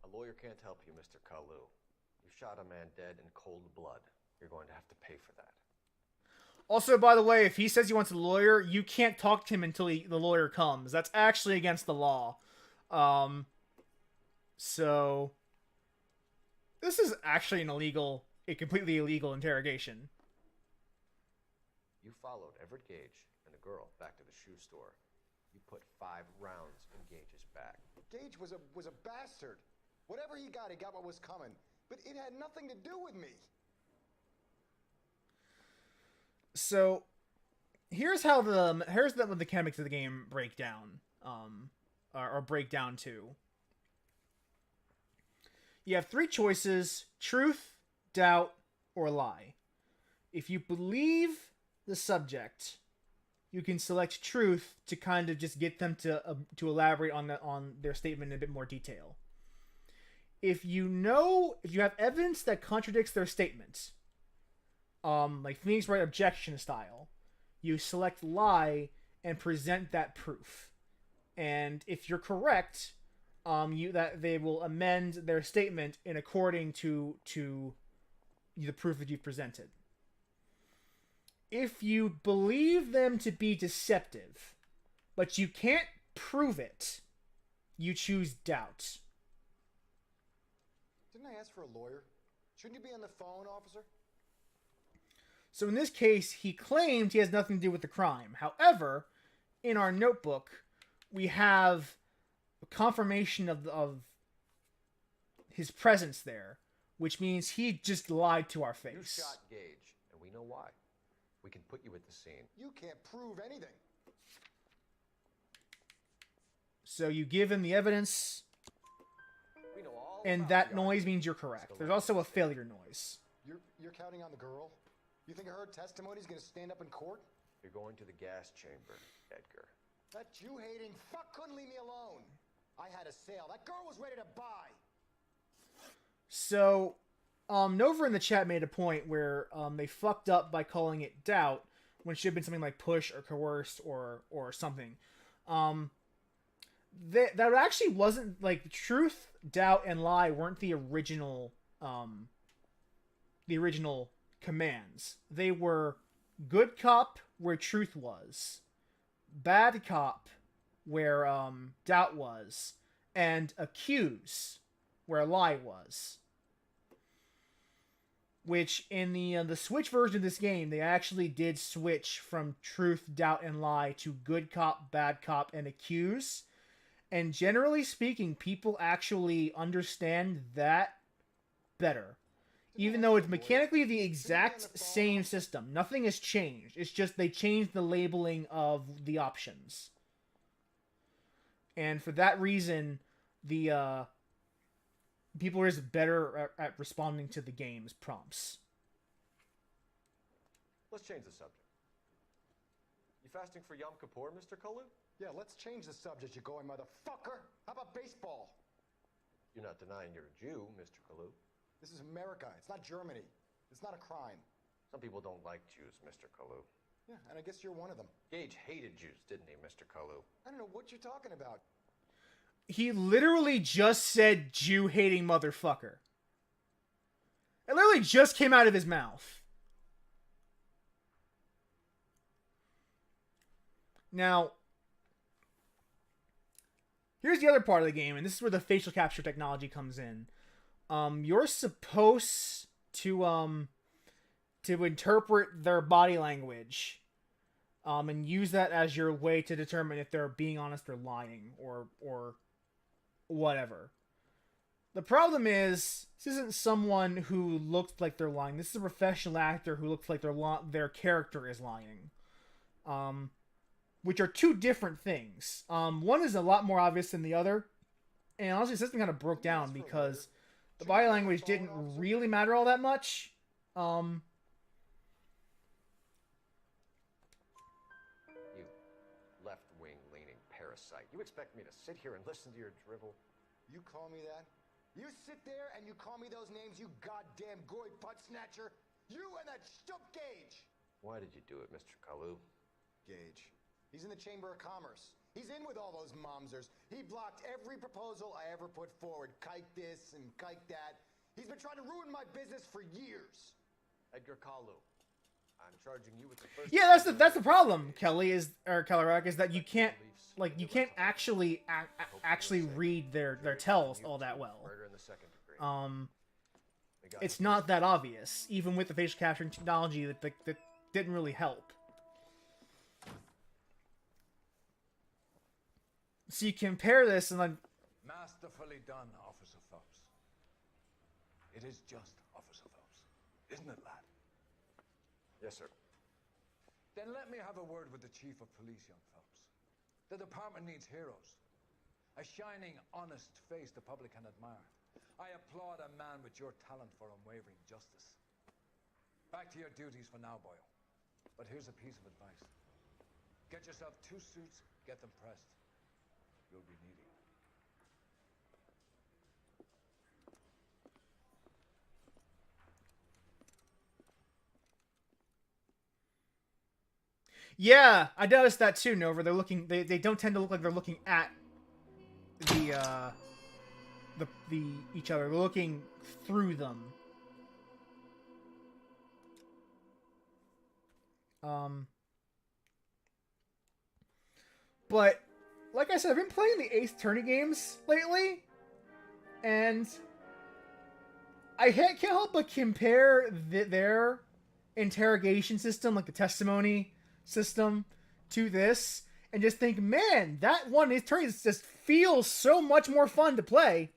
A lawyer can't help you, Mr. Kalu. You shot a man dead in cold blood. You're going to have to pay for that. Also, by the way, if he says he wants a lawyer, you can't talk to him until the lawyer comes. That's actually against the law. So this is actually a completely illegal interrogation. You followed Everett Gage and a girl back to the shoe store. You put 5 rounds in Gage's back. Gage was a bastard. Whatever he got what was coming. But it had nothing to do with me. So here's what the mechanics of the game break down, or break down to. You have 3 choices: truth, doubt, or lie. If you believe the subject, you can select truth to kind of just get them to elaborate on their statement in a bit more detail. If you have evidence that contradicts their statement, like Phoenix Wright objection style. You select lie and present that proof. And if you're correct, that they will amend their statement in according to the proof that you've presented. If you believe them to be deceptive, but you can't prove it, you choose doubt. Didn't I ask for a lawyer? Shouldn't you be on the phone, officer? So in this case, he claimed he has nothing to do with the crime. However, in our notebook, we have a confirmation of his presence there, which means he just lied to our face. You shot Gage, and we know why. We can put you at the scene. You can't prove anything. So you give him the evidence, We know all and about that the noise argument. means you're correct. There's also a failure noise. You're counting on the girl? You think her testimony's gonna stand up in court? You're going to the gas chamber, Edgar. That Jew-hating fuck couldn't leave me alone. I had a sale. That girl was ready to buy. So, Nova in the chat made a point where they fucked up by calling it doubt when it should have been something like push or coerce or something. That actually wasn't, like, truth, doubt, and lie weren't the original commands. They were good cop where truth was, bad cop where doubt was, and accuse where lie was. Which in the Switch version of this game, they actually did switch from truth, doubt, and lie to good cop, bad cop, and accuse. And generally speaking, people actually understand that better. Even though it's mechanically the exact same system. Nothing has changed. It's just they changed the labeling of the options. And for that reason, the people are just better at responding to the game's prompts. Let's change the subject. You fasting for Yom Kippur, Mr. Kalu? Yeah, let's change the subject, you going motherfucker. How about baseball? You're not denying you're a Jew, Mr. Kalu. This is America. It's not Germany. It's not a crime. Some people don't like Jews, Mr. Kalu. Yeah, and I guess you're one of them. Gage hated Jews, didn't he, Mr. Kalu? I don't know what you're talking about. He literally just said Jew-hating motherfucker. It literally just came out of his mouth. Now, here's the other part of the game, and this is where the facial capture technology comes in. You're supposed to interpret their body language, and use that as your way to determine if they're being honest or lying, or whatever. The problem is, this isn't someone who looks like they're lying. This is a professional actor who looks like their character is lying. Which are two different things. One is a lot more obvious than the other. And honestly, the system kind of broke down because the body language didn't really matter all that much. You left-wing leaning parasite. You expect me to sit here and listen to your drivel? You call me that? You sit there and you call me those names, you goddamn goy butt snatcher? You and that stup Gage! Why did you do it, Mr. Kalu? Gage. He's in the Chamber of Commerce. He's in with all those momsers. He blocked every proposal I ever put forward. Kike this and kike that. He's been trying to ruin my business for years. Edgar Kalu, I'm charging you with the first... Yeah, that's the problem, Kelly, or Kellerak, is that you can't actually read their tells all that well. It's not that obvious, even with the facial capturing technology that didn't really help. So you compare this and then... Masterfully done, Officer Phelps. It is just Officer Phelps. Isn't it, lad? Yes, sir. Then let me have a word with the Chief of Police, young Phelps. The department needs heroes. A shining, honest face the public can admire. I applaud a man with your talent for unwavering justice. Back to your duties for now, Boyle. But here's a piece of advice. Get yourself 2 suits, get them pressed. You'll be needing them. Yeah, I noticed that too, Nova. They're looking. They don't tend to look like they're looking at the each other. They're looking through them. But like I said, I've been playing the Ace Attorney games lately, and I can't help but compare their interrogation system, like the testimony system, to this, and just think, man, that one Ace Attorney just feels so much more fun to play.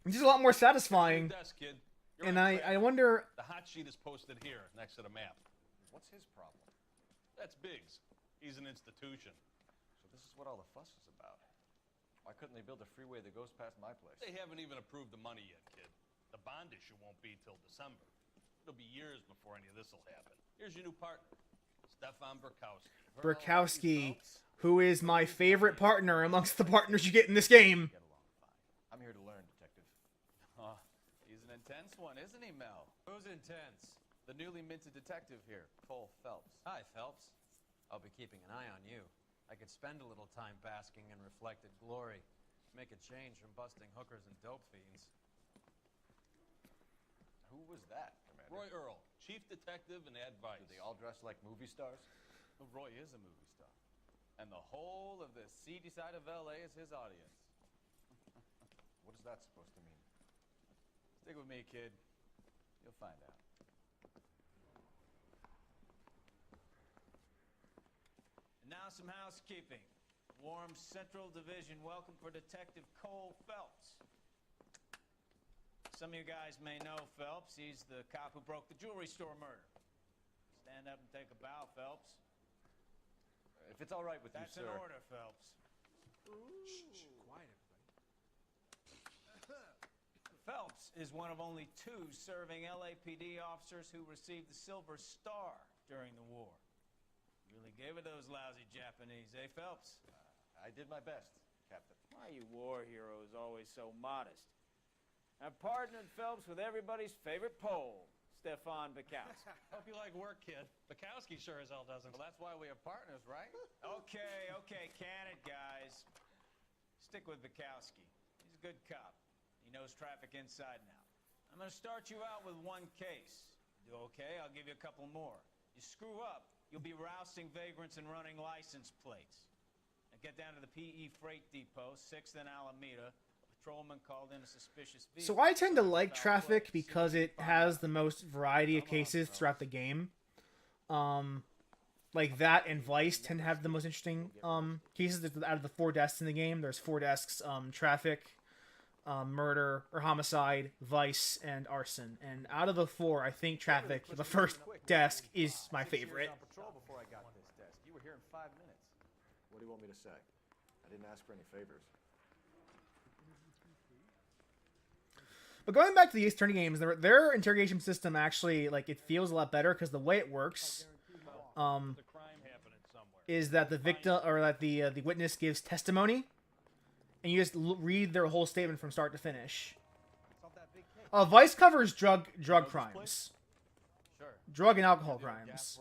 It's just a lot more satisfying. Desk, kid. And I wonder. The hot sheet is posted here next to the map. What's his problem? That's Biggs. He's an institution. So this is what all the fuss is about. Why couldn't they build a freeway that goes past my place? They haven't even approved the money yet, kid. The bond issue won't be till December. It'll be years before any of this will happen. Here's your new partner, Stefan Burkowski. Burkowski, who is my favorite partner amongst the partners you get in this game. I'm here to learn, Detective. Oh, he's an intense one, isn't he, Mel? Who's intense? The newly minted detective here, Cole Phelps. Hi, Phelps. I'll be keeping an eye on you. I could spend a little time basking in reflected glory. Make a change from busting hookers and dope fiends. Who was that, Commander? Roy Earl, chief detective and advice. Do they all dress like movie stars? Well, Roy is a movie star. And the whole of the seedy side of L.A. is his audience. What is that supposed to mean? Stick with me, kid. You'll find out. And now some housekeeping. Warm Central Division welcome for Detective Cole Phelps. Some of you guys may know Phelps. He's the cop who broke the jewelry store murder. Stand up and take a bow, Phelps. If it's all right with That's you, sir. That's an order, Phelps. Shh, quiet, everybody. Phelps is one of only 2 serving LAPD officers who received the Silver Star during the war. Really gave it those lousy Japanese, eh, Phelps? I did my best, Captain. Why, you war heroes always so modest. I've partnered Phelps with everybody's favorite Pole, Stefan Bukowski. Hope you like work, kid. Bukowski sure as hell doesn't. Well, that's why we have partners, right? Okay, can it, guys. Stick with Bukowski. He's a good cop. He knows traffic inside and out. I'm going to start you out with one case. You do okay, I'll give you a couple more. You screw up, you'll be rousting vagrants and running license plates. Now get down to the PE Freight Depot, 6th and Alameda. Patrolman called in a suspicious vehicle. So I tend to like traffic because it has the most variety of cases throughout the game. Like that and Vice tend to have the most interesting cases out of the 4 desks in the game. There's 4 desks: traffic, murder or homicide, Vice, and arson. And out of the 4, I think traffic, the first desk, is my favorite. On patrol before I got this desk. You were here in 5 minutes. What do you want me to say? I didn't ask for any favors. But going back to the Ace Attorney games, their interrogation system actually, like, it feels a lot better because the way it works, is that the victim or that the witness gives testimony, and you just read their whole statement from start to finish. Vice covers drug crimes, drug and alcohol crimes.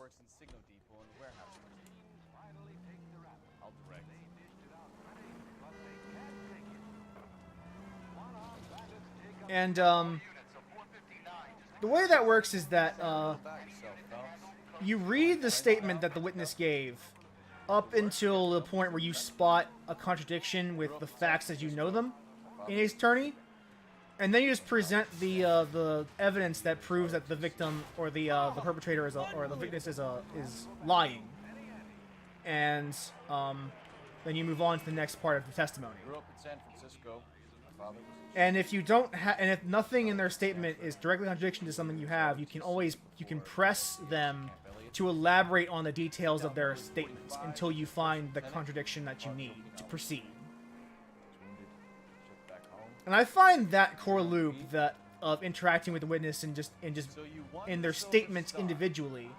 And the way that works is that you read the statement that the witness gave up until the point where you spot a contradiction with the facts as you know them in Ace Attorney, and then you just present the evidence that proves that the victim or the perpetrator or the witness is lying, and then you move on to the next part of the testimony. Grew up in San Francisco. My father was. And if you don't and if nothing in their statement is directly contradiction to something you have, you can press them to elaborate on the details of their statements until you find the contradiction that you need to proceed. And I find that core loop of interacting with the witness and just in their statements individually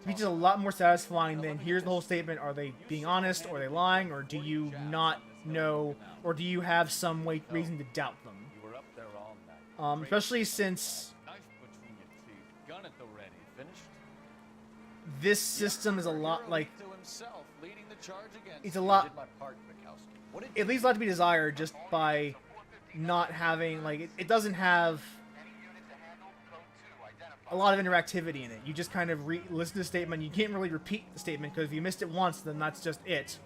to be just a lot more satisfying than here's the whole statement. Are they being honest? Or are they lying? Or do you not know? Or do you have some reason to doubt them? Especially since Finished? This system is a lot like To himself, leading the charge against it's a you. lot. Did my part, Mikowski. What did It leaves a lot to be desired just by not having like it doesn't have a lot of interactivity in it. You just kind of listen to the statement. You can't really repeat the statement because if you missed it once, then that's just it.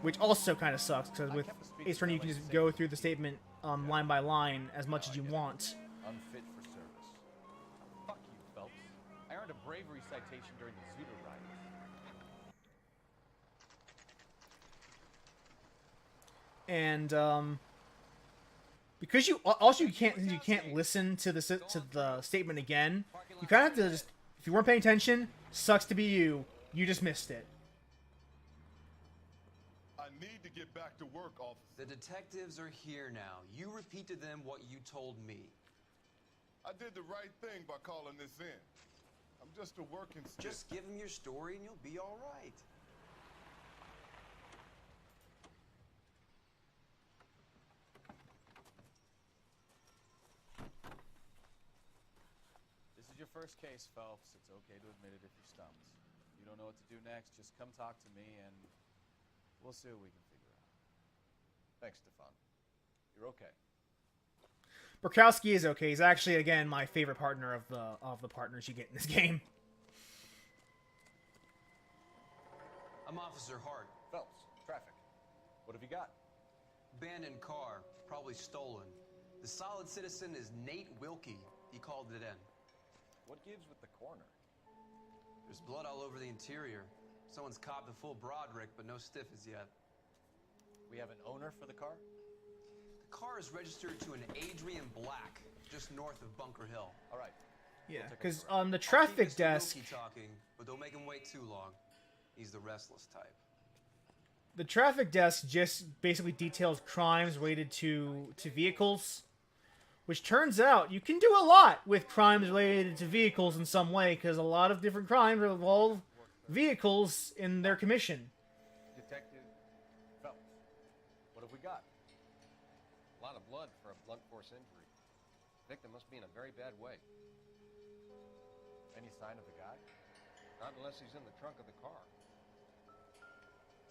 Which also kind of sucks because with Ace Attorney you can just go through the statement line by line as much as you want. Unfit for service. Fuck you, Phelps. I earned a bravery citation during the Zuder riots. And because you also you can't listen to the statement again. You kind of have to just, if you weren't paying attention, sucks to be you. You just missed it. I need to get back to work, officer. The detectives are here now. You repeat to them what you told me. I did the right thing by calling this in. I'm just a working stiff. Just give them your story and you'll be all right. This is your first case, Phelps. It's okay to admit it if you're stumped. You don't know what to do next, just come talk to me and we'll see what we can figure out. Thanks, Stefan. You're okay. Borkowski is okay. He's actually, again, my favorite partner of the partners you get in this game. I'm Officer Hart. Phelps, traffic. What have you got? Abandoned car, probably stolen. The solid citizen is Nate Wilkie. He called it in. What gives with the corner? There's blood all over the interior. Someone's copped a full Broderick, but no stiff as yet. We have an owner for the car? The car is registered to an Adrian Black, just north of Bunker Hill. All right. Yeah, because on the traffic desk, talking, but don't make him wait too long. He's the restless type. the traffic desk just basically details crimes related to vehicles, which turns out you can do a lot with crimes related to vehicles in some way, because a lot of different crimes involve vehicles in their commission. Detective Phelps, what have we got? A lot of blood for a blunt force injury. Victim must be in a very bad way. Any sign of the guy? Not unless he's in the trunk of the car.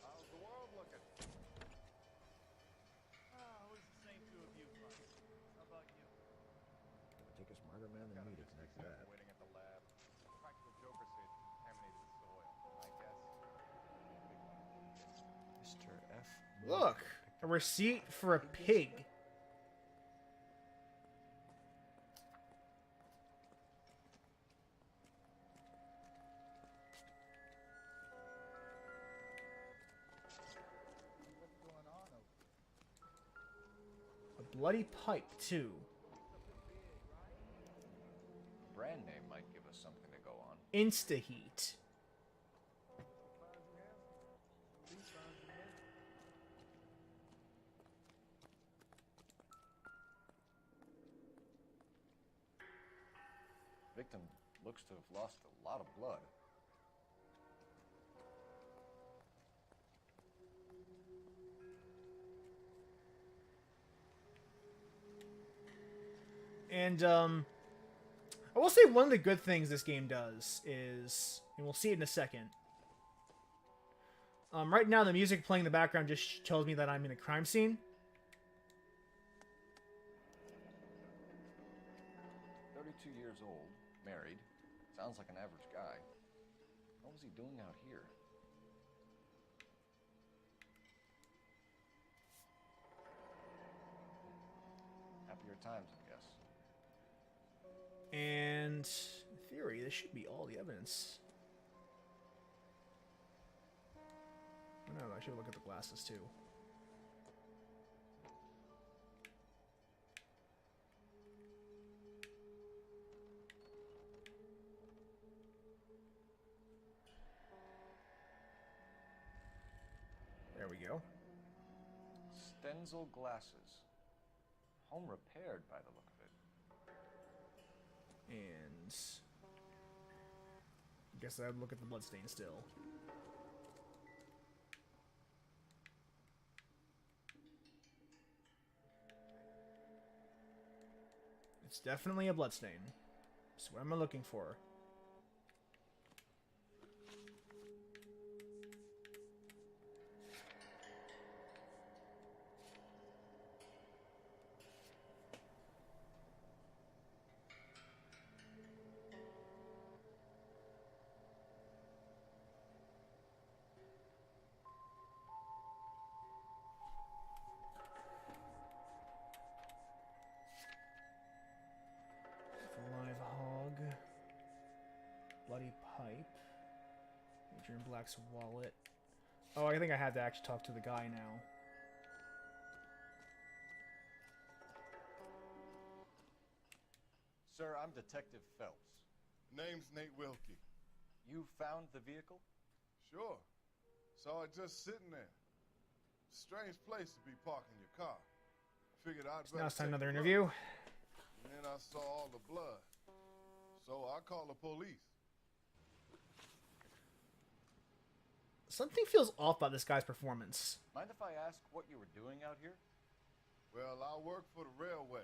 How's the world looking? Oh, it was the same two of you, Frank. How about you? Take a smarter man than me to make that. Waiting at the lab. Practical Joker says it contaminated the soil. I guess. Mr. F. Look, a receipt for a pig. A bloody pipe, too. Brand name might give us something to go on. Instaheat. Victim looks to have lost a lot of blood. And, I will say one of the good things this game does is, and we'll see it in a second. Right now, the music playing in the background just tells me that I'm in a crime scene. 32 years old, married, sounds like an average guy. What was he doing out here? Happier times, I guess. And in theory, this should be all the evidence. Oh, no, I should look at the glasses too. There we go. Stenzel glasses. Home repaired by the look of it. And I guess I'd look at the bloodstain still. It's definitely a bloodstain. So what am I looking for? Live hog. Bloody pipe. Adrian Black's wallet. Oh, I think I had to actually talk to the guy now. Sir, I'm Detective Phelps. Name's Nate Wilkie. You found the vehicle? Sure. Saw it just sitting there. Strange place to be parking your car. Figured I'd So now it's time take another a look. interview. And then I saw all the blood. So I called the police. Something feels off about this guy's performance. Mind if I ask what you were doing out here? Well, I work for the railway.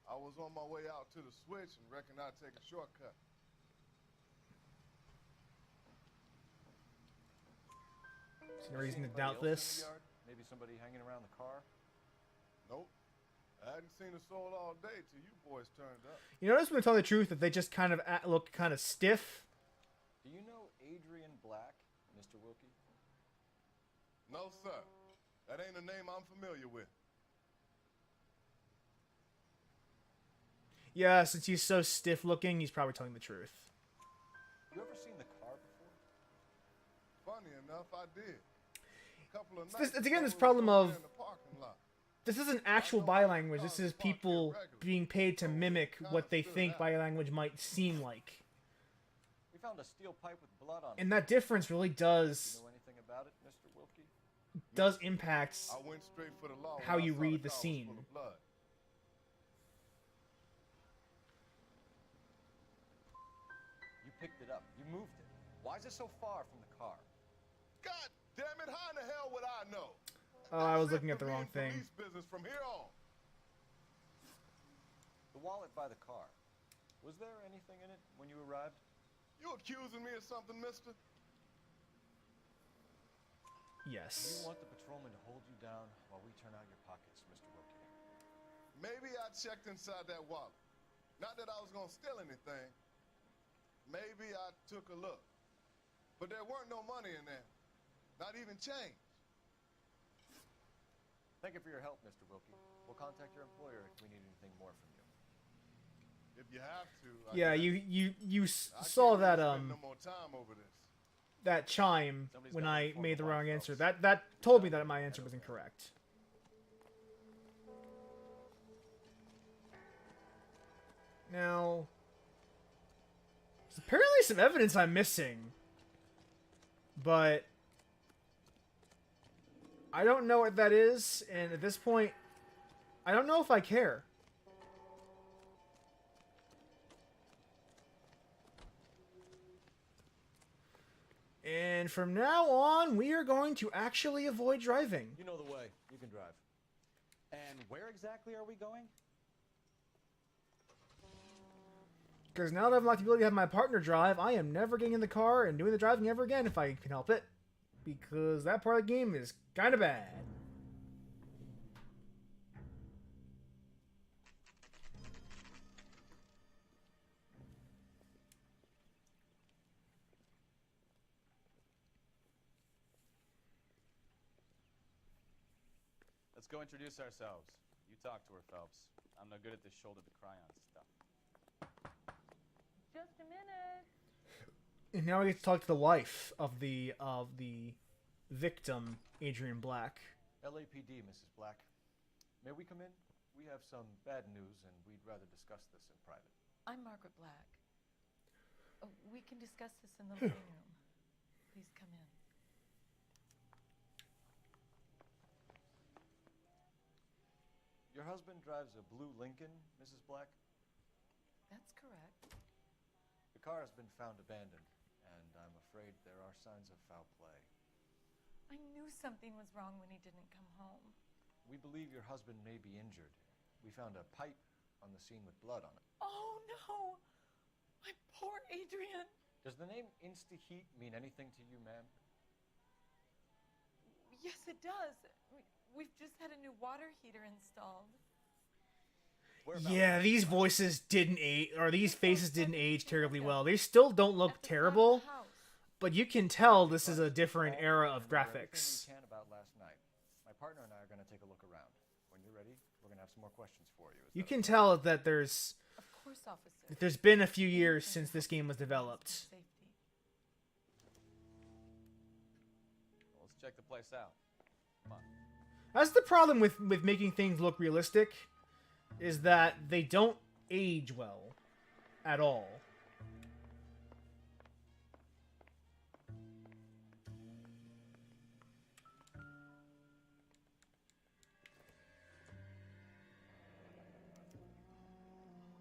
I was on my way out to the switch and reckoned I'd take a shortcut. There's no reason to Anybody doubt else in the this. yard? Maybe somebody hanging around the car? Nope. I hadn't seen a soul all day till you boys turned up. You notice when they tell the truth that they just kind of look kind of stiff? Do you know Adrian Black, Mr. Wilkie? No, sir. That ain't a name I'm familiar with. Yeah, since he's so stiff looking, he's probably telling the truth. You ever seen the car before? Funny enough, I did. A couple of It's nights again ago, this we problem were over of there in the parking lot. this isn't actual body language. This is people being paid to mimic what they think body language might seem like. We found a steel pipe with blood on it. And that difference really does You know anything about it, Mr. Wilkie? impact I went straight for the law how when I you saw read the car was scene. full of blood. You picked it up. You moved it. Why is it so far from the car? God damn it, how in the hell would I know? Oh, I was That's looking it at the for me wrong in thing. Police business from here on. The wallet by the car. Was there anything in it when you arrived? You accusing me of something, mister? Do Yes. you want the patrolman to hold you down while we turn out your pockets, Mr. Wilkie? Maybe I checked inside that wallet. Not that I was gonna steal anything. Maybe I took a look. But there weren't no money in there. Not even change. Thank you for your help, Mr. Wilkie. We'll contact your employer if we need anything more from you. If you have to. Yeah, you I saw can't that really spend no more time over this. that chime Somebody's when gotta I inform made the the wrong boss answer. folks. That told me that my answer was incorrect. Now, there's apparently some evidence I'm missing, but I don't know what that is, and at this point, I don't know if I care. And from now on, we are going to actually avoid driving. You know the way. You can drive. And where exactly are we going? Because now that I've unlocked the ability to have my partner drive, I am never getting in the car and doing the driving ever again if I can help it. Because that part of the game is kind of bad. Let's go introduce ourselves. You talk to her, Phelps. I'm no good at this shoulder-to-cry-on stuff. Just a minute. And now we get to talk to the wife of the victim, Adrian Black. LAPD, Mrs. Black. May we come in? We have some bad news, and we'd rather discuss this in private. I'm Margaret Black. We can discuss this in the living room. Please come in. Your husband drives a blue Lincoln, Mrs. Black? That's correct. The car has been found abandoned, and I'm afraid there are signs of foul play. I knew something was wrong when he didn't come home. We believe your husband may be injured. We found a pipe on the scene with blood on it. Oh, no! My poor Adrian. Does the name Insta-Heat mean anything to you, ma'am? Yes, it does. We've just had a new water heater installed. Yeah, these voices didn't age, or these faces didn't age terribly well. They still don't look terrible, but you can tell this is a different era of graphics. Everything we can about last night. My partner and I are going to take a look around. When you're ready, we're going to have some more questions for you. You can tell that there's been a few years since this game was developed. Well, let's check the place out. Come on. That's the problem with making things look realistic, is that they don't age well at all.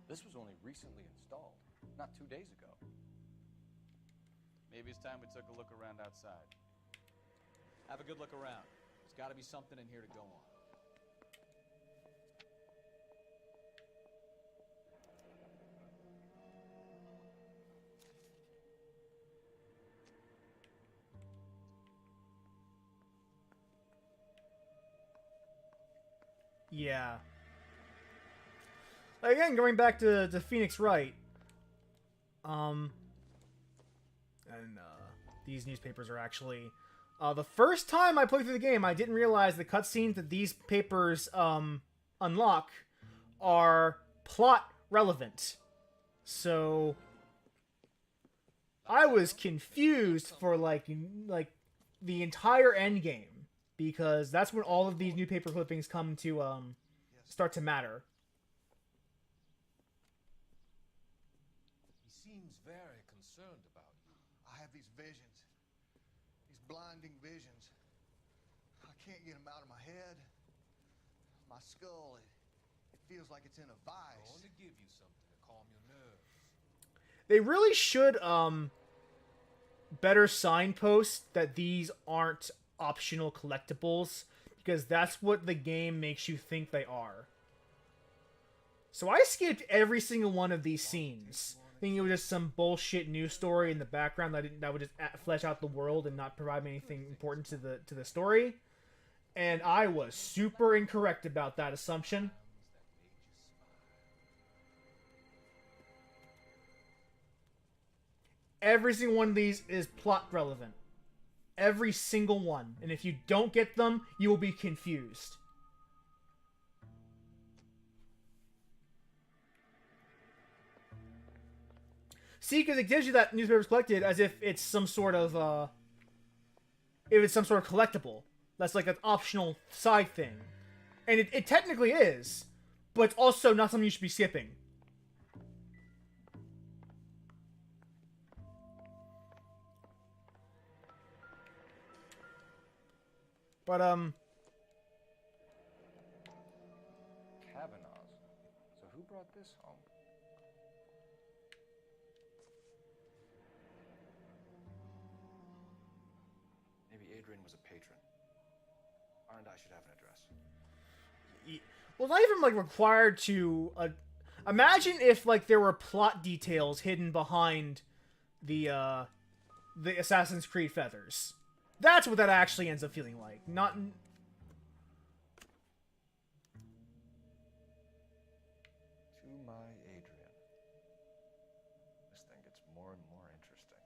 This was only recently installed, not 2 days ago. Maybe it's time we took a look around outside. Have a good look around. There's got to be something in here to go on. Yeah. Again, going back to Phoenix Wright. These newspapers are actually... the first time I played through the game, I didn't realize the cutscenes that these papers unlock are plot relevant. So... I was confused for like the entire end game, because that's when all of these newspaper clippings come to start to matter. He seems very concerned about you. I have these visions, these blinding visions. I can't get them out of my head. My skull, it feels like it's in a vice. I want to give you something to calm your nerves. They really should better signpost that these aren't optional collectibles, because that's what the game makes you think they are. So I skipped every single one of these scenes, thinking it was just some bullshit news story in the background that would just flesh out the world and not provide me anything important to the story. And I was super incorrect about that assumption. Every single one of these is plot relevant. Every single one. And if you don't get them, you will be confused. See, because it gives you that newspapers collected as if it's some sort of, if it's some sort of collectible. That's like an optional side thing. And it technically is, but it's also not something you should be skipping. But, Kavanaugh's. So who brought this home? Maybe Adrian was a patron. R&I should have an address. Well, not even, like, required to... imagine if, like, there were plot details hidden behind the Assassin's Creed feathers. That's what that actually ends up feeling like. Not... To my Adrian. This thing gets more and more interesting.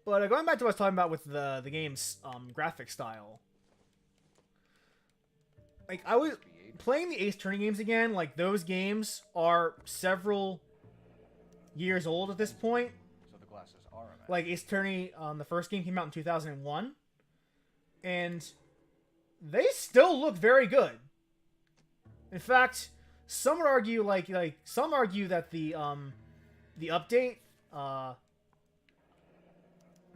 But going back to what I was talking about with the game's graphic style. Like, I was playing the Ace Attorney games again. Like, those games are several years old at this point. So the glasses are a match. Like, Ace Attorney, the first game came out in 2001. And they still look very good. In fact, some would argue, some argue that the update,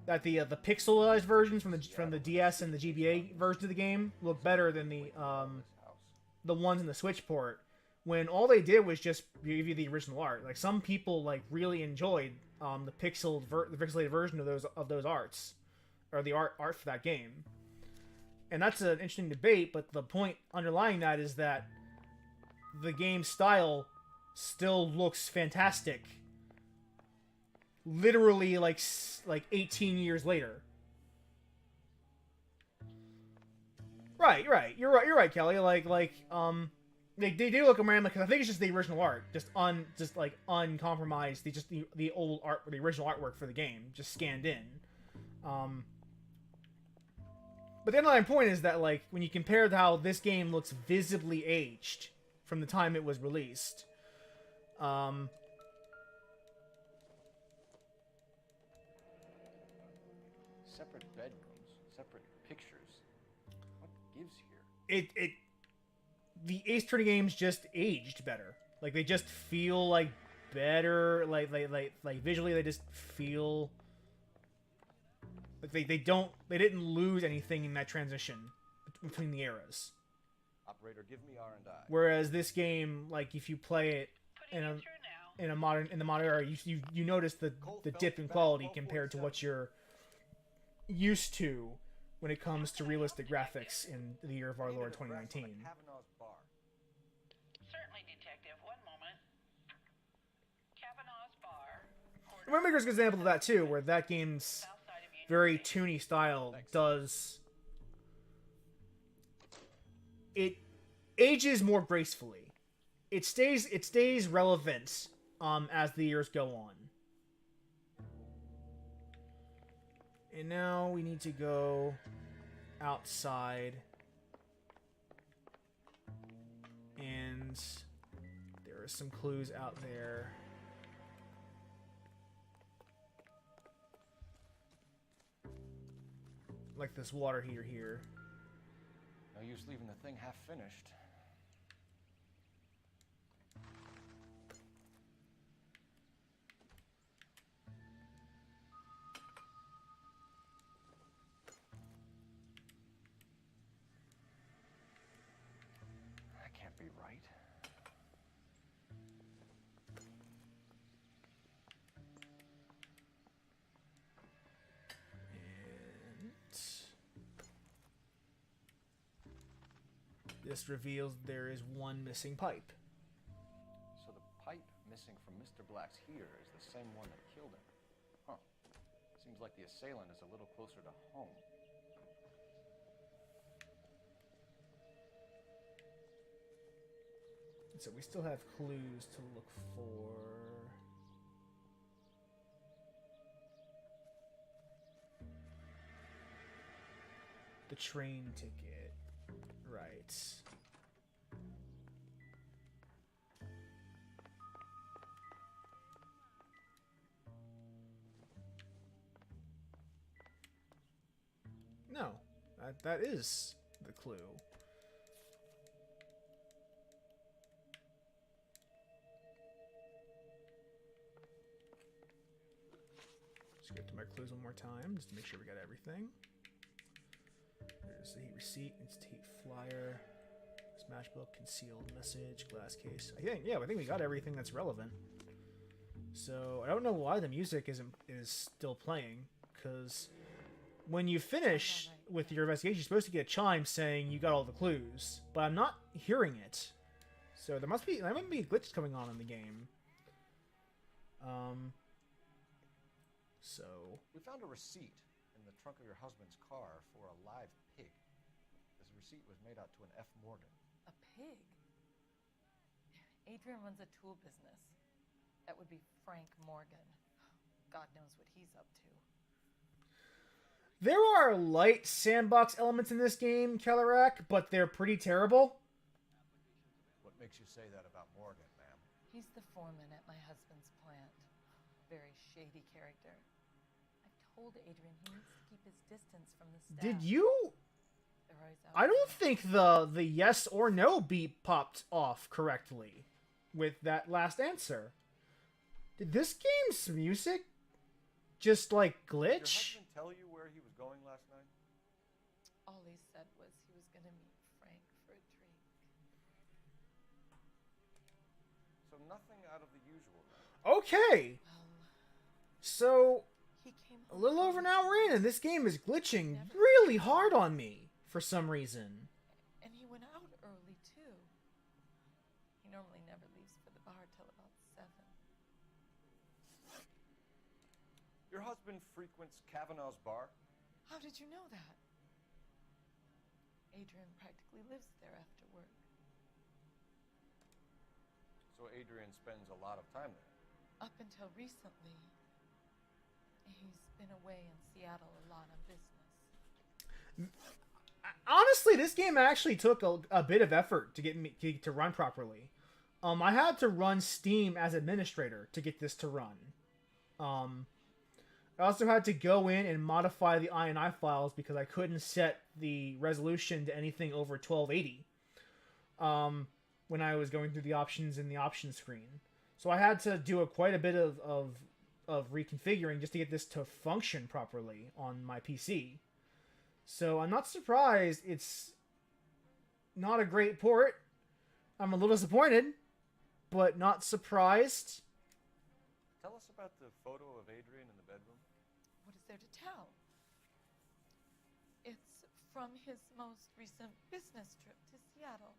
that the pixelized versions from the DS and the GBA version of the game look better than the ones in the Switch port, when all they did was just give you the original art. Like, some people really enjoyed the pixelated version of those arts, or the art for that game. And that's an interesting debate, but the point underlying that is that the game's style still looks fantastic. Literally, like 18 years later. Right. You're right, Kelly. They do look around because I think it's just the original art, just uncompromised. The old art, the original artwork for the game, just scanned in. But the underlying point is that, like, when you compare how this game looks visibly aged from the time it was released, separate bedrooms, separate pictures. What gives here? The Ace Attorney games just aged better. Like, they just feel like better. Like visually, they just feel like they didn't lose anything in that transition between the eras. Operator, give me R&I. Whereas this game, like, if you play it in the modern era, you notice the dip in quality compared to what you're used to when it comes to realistic graphics in the year of our Lord 2019. Certainly, Detective. One moment. Kavanaugh's Bar. Windmaker's an example of that too, where that game's very toony style it ages more gracefully. It stays relevant as the years go on. And now we need to go outside. And there are some clues out there. Like this water heater here. No use leaving the thing half finished. That can't be right. This reveals there is one missing pipe. So the pipe missing from Mr. Black's heater is the same one that killed him. Huh. Seems like the assailant is a little closer to home. So we still have clues to look for. The train ticket. Right. No, that is the clue. Just go to my clues one more time, just to make sure we got everything. There's the heat receipt, instant heat flyer, smash book, concealed message, glass case. I think we got everything that's relevant. So I don't know why the music is still playing, because when you finish with your investigation, you're supposed to get a chime saying you got all the clues, but I'm not hearing it. So there might be a glitch coming on in the game. So We found a receipt in the trunk of your husband's car for a live pig. This receipt was made out to an F. Morgan. A pig? Adrian runs a tool business. That would be Frank Morgan. God knows what he's up to. there are light sandbox elements in this game, Kellerack, but they're pretty terrible. What makes you say that about Morgan, ma'am? He's the foreman at my husband's plant. Very shady character. I've told Adrian he needs to keep his distance from the staff. Did you? They're always out I don't think the yes or no beep popped off correctly with that last answer. Did this game's music just like glitch? Did your husband tell you where he was going last night? All he said was he was going to meet Frank for a drink. So nothing out of the usual. Then. Okay. So He came a little over an hour in, and this game is glitching really hard on me for some reason. And he went out early, too. He normally never leaves for the bar till husband frequents Kavanaugh's bar? How did you know that? Adrian practically lives there after work. So Adrian spends a lot of time there? Up until recently, he's been away in Seattle a lot on business. Honestly, this game actually took a bit of effort to get me to run properly. I had to run Steam as administrator to get this to run. I also had to go in and modify the INI files because I couldn't set the resolution to anything over 1280 when I was going through the options in the options screen. So I had to do quite a bit of reconfiguring just to get this to function properly on my PC. So I'm not surprised it's not a great port. I'm a little disappointed, but not surprised. Tell us about the photo of Adrian in the bedroom. What is there to tell? It's from his most recent business trip to Seattle.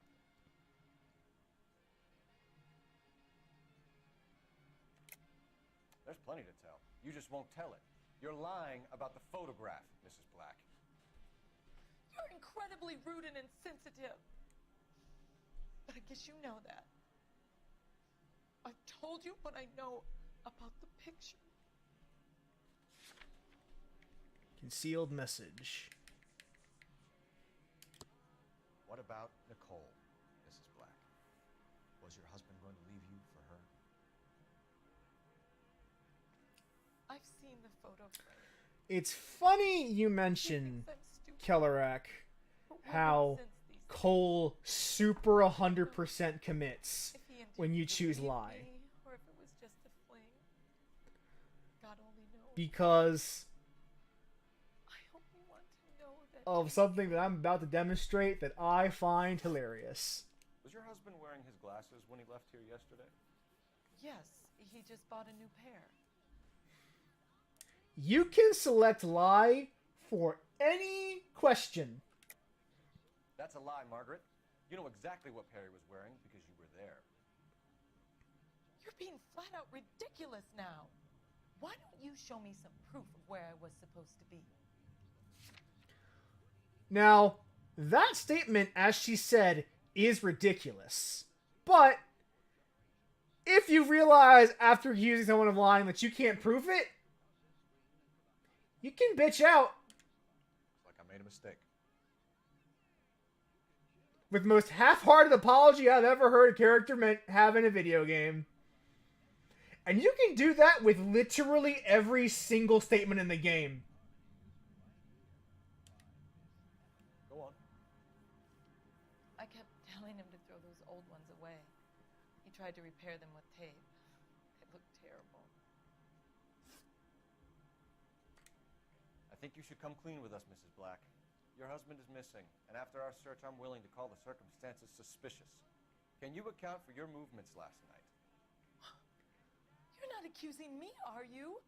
There's plenty to tell. You just won't tell it. You're lying about the photograph, Mrs. Black. You're incredibly rude and insensitive. But I guess you know that. I've told you what I know about the picture. Concealed message. What about Nicole, Mrs. Black? Was your husband going to leave you for her? I've seen the photo frame. It's funny you mention, Kellerak, how Cole super 100% commits when you choose lie. Or if it was just a fling. God only knows. Because I hope you want to know that of something that I'm about to demonstrate that I find hilarious. Was your husband wearing his glasses when he left here yesterday? Yes, he just bought a new pair. You can select lie for any question. That's a lie, Margaret. You know exactly what Perry was wearing because you were there. You're being flat out ridiculous now. Why don't you show me some proof of where I was supposed to be? Now, that statement, as she said, is ridiculous. But if you realize after accusing someone of lying that you can't prove it, you can bitch out. It's like I made a mistake. With the most half-hearted apology I've ever heard a character have in a video game. And you can do that with literally every single statement in the game. Go on. I kept telling him to throw those old ones away. He tried to repair them with tape. It looked terrible. I think you should come clean with us, Mrs. Black. Your husband is missing, and after our search, I'm willing to call the circumstances suspicious. Can you account for your movements last night? You're not accusing me, are you?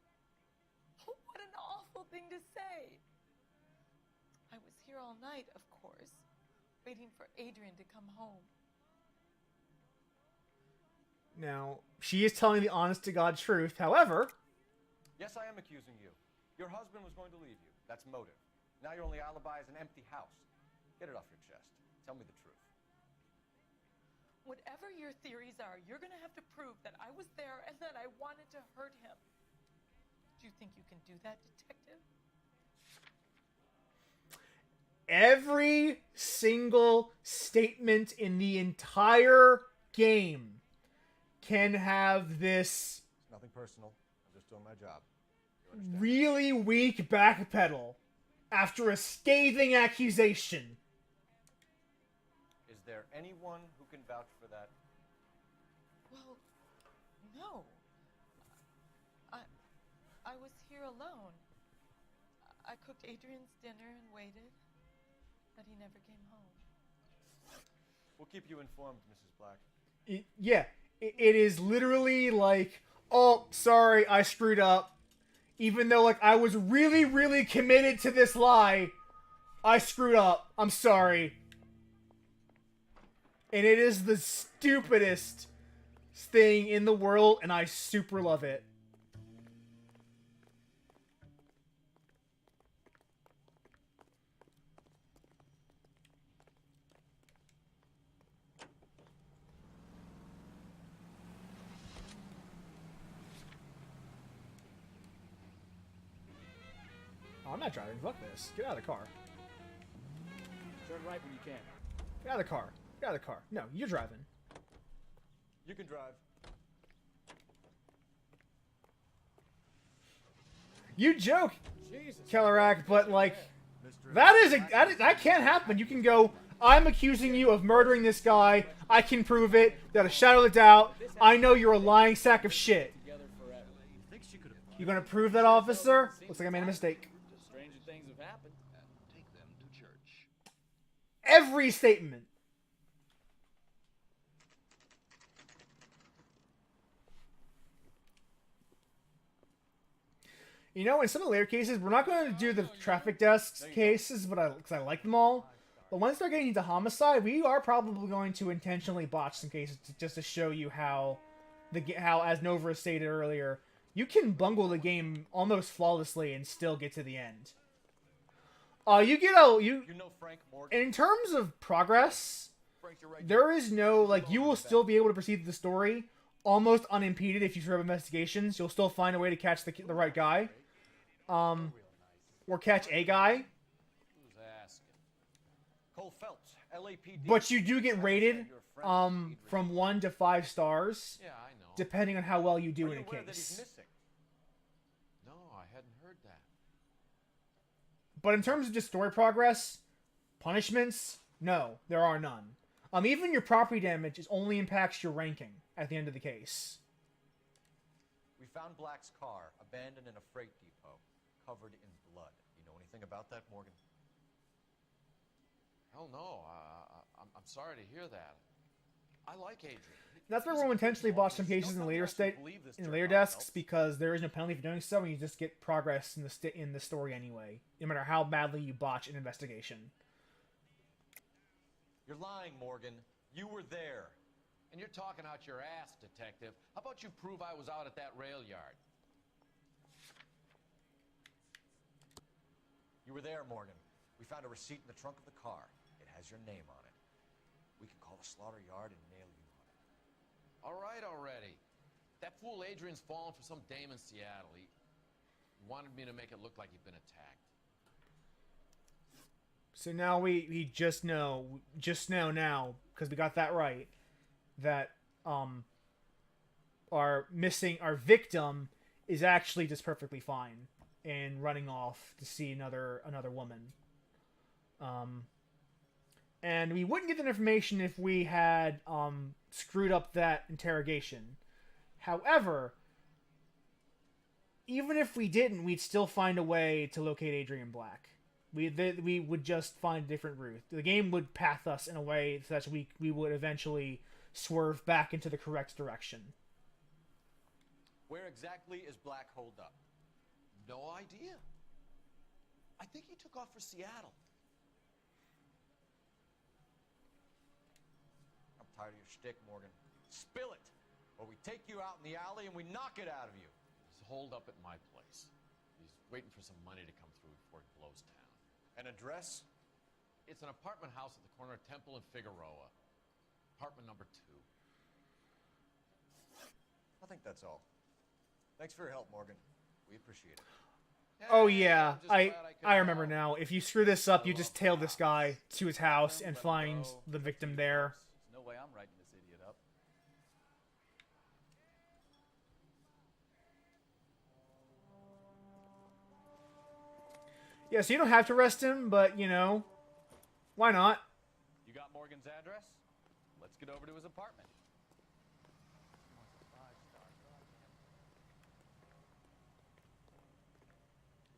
Oh, what an awful thing to say. I was here all night, of course, waiting for Adrian to come home. Now, she is telling the honest-to-God truth. However... Yes, I am accusing you. Your husband was going to leave you. That's motive. Now your only alibi is an empty house. Get it off your chest. Tell me the truth. Whatever your theories are, you're going to have to prove that I was there and that I wanted to hurt him. Do you think you can do that, detective? Every single statement in the entire game can have this... It's nothing personal. I'm just doing my job. Really weak backpedal after a scathing accusation. Is there anyone who can vouch for that? Well, no. I was here alone. I cooked Adrian's dinner and waited, but he never came home. We'll keep you informed, Mrs. Black. It is literally like, oh, sorry, I screwed up. Even though, like, I was really, really committed to this lie, I screwed up. I'm sorry. And it is the stupidest thing in the world, and I super love it. I'm not driving. Fuck this. Get out of the car. Turn right when you can. Get out of the car. Get out of the car. No, you're driving. You can drive. You joke, Jesus. Kellerack, but like, that can't happen. You can go, I'm accusing you of murdering this guy. I can prove it. Without a shadow of a doubt. I know you're a lying sack of shit. You gonna prove that, officer? Looks like I made a mistake. Stranger things have happened. Take them to church. Every statement. You know, in some of the later cases, we're not going to do the traffic desk cases, but because I like them all. But once they're getting into homicide, we are probably going to intentionally botch some cases just to show you how, as Nova stated earlier, you can bungle the game almost flawlessly and still get to the end. You know Frank Morgan. In terms of progress, there is no, like, you will still be able to proceed the story almost unimpeded if you serve investigations. You'll still find a way to catch the right guy. Or catch a guy. Who's asking? Cole Phelps, LAPD. But you do get rated from 1 to 5 stars. Yeah, I know. Depending on how well you do in a That he's case. missing? No, I hadn't heard that. But in terms of just story progress, punishments, no, there are none. Even your property damage only impacts your ranking at the end of the case. We found Black's car abandoned in a freight depot, covered in blood. You know anything about that, Morgan? Hell no. I'm sorry to hear that. I like Adrian. That's why we'll intentionally botch some cases in the later desks, because there is no penalty for doing so, and you just get progress in the story anyway, no matter how badly you botch an investigation. You're lying, Morgan. You were there. And you're talking out your ass, detective. How about you prove I was out at that rail yard? You were there, Morgan. We found a receipt in the trunk of the car. It has your name on it. We can call the slaughter yard and nail you on it. All right already. That fool Adrian's fallen for some dame in Seattle. He wanted me to make it look like he'd been attacked. So now we just know now, because we got that right, that our victim is actually just perfectly fine and running off to see another woman. And we wouldn't get that information if we had screwed up that interrogation. However, even if we didn't, we'd still find a way to locate Adrian Black. We would just find a different route. The game would path us in a way so that we would eventually swerve back into the correct direction. Where exactly is Black holed up? No idea. I think he took off for Seattle. I'm tired of your shtick, Morgan. Spill it, or we take you out in the alley and we knock it out of you. He's holed up at my place. He's waiting for some money to come through before he blows town. An address? It's an apartment house at the corner of Temple and Figueroa. Apartment number 2. I think that's all. Thanks for your help, Morgan. We appreciate it. Oh yeah, I remember now. If you screw this up, you just tail this guy to his house and find the victim there. There's no way I'm writing this idiot up. Yeah, so you don't have to arrest him, but, you know, why not? You got Morgan's address? Let's get over to his apartment.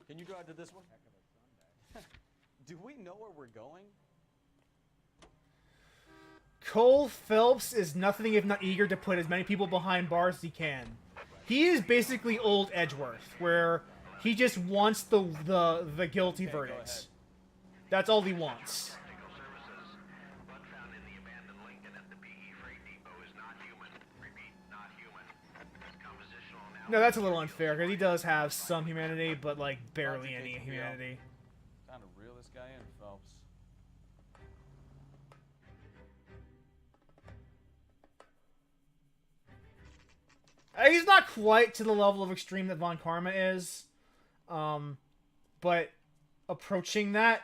Can you drive to this one? Do we know where we're going? Cole Phelps is nothing if not eager to put as many people behind bars as he can. He is basically old Edgeworth, where he just wants the guilty verdict. That's all he wants. No, that's a little unfair, because he does have some humanity, but, like, barely any humanity. Time to reel this guy in, Phelps. He's not quite to the level of extreme that Von Karma is, but approaching that.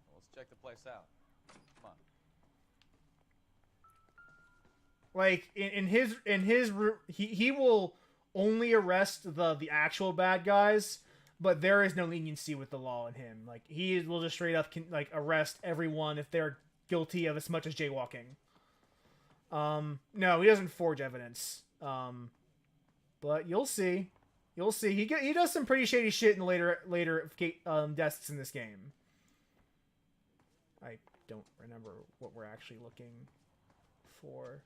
Well, let's check the place out. Come on. Like he will only arrest the actual bad guys, but there is no leniency with the law in him. Like he will just straight up like arrest everyone if they're guilty of as much as jaywalking. No, he doesn't forge evidence. But you'll see. You'll see. He does some pretty shady shit in the later deaths in this game. I don't remember what we're actually looking for,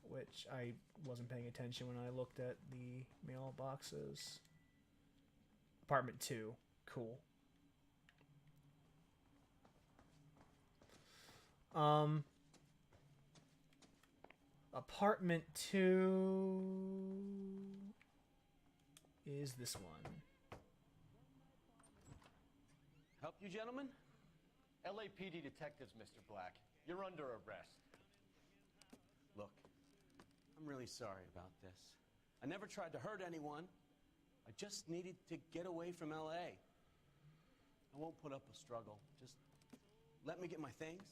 which I wasn't paying attention when I looked at the mailboxes. Apartment 2. Cool. Apartment 2 is this one. Help you, gentlemen? LAPD detectives, Mr. Black. You're under arrest. Look, I'm really sorry about this. I never tried to hurt anyone. I just needed to get away from LA. I won't put up a struggle. Just let me get my things.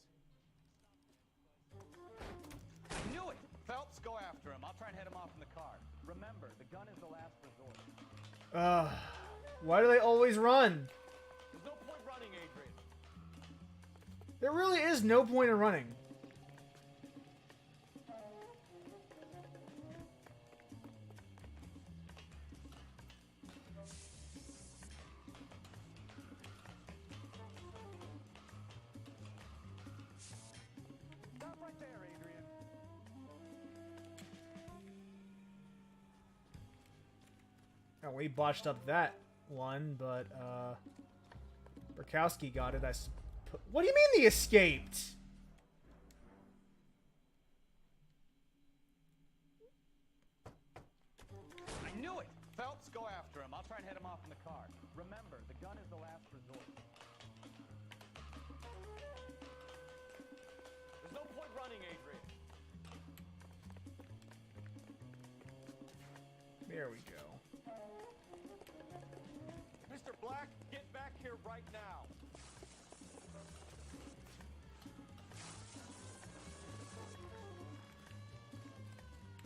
I knew it! Phelps, go after him. I'll try and head him off in the car. Remember, the gun is the last resort. Why do they always run? There's no point running, Adrian. There really is no point in running. Stop right there, Adrian. Oh, we botched up that one, but Burkowski got it. What do you mean they escaped? I knew it! Phelps, go after him. I'll try and head him off in the car. Remember, the gun is the last resort. There's no point running, Adrian. There we go. Mr. Black, get back here right now.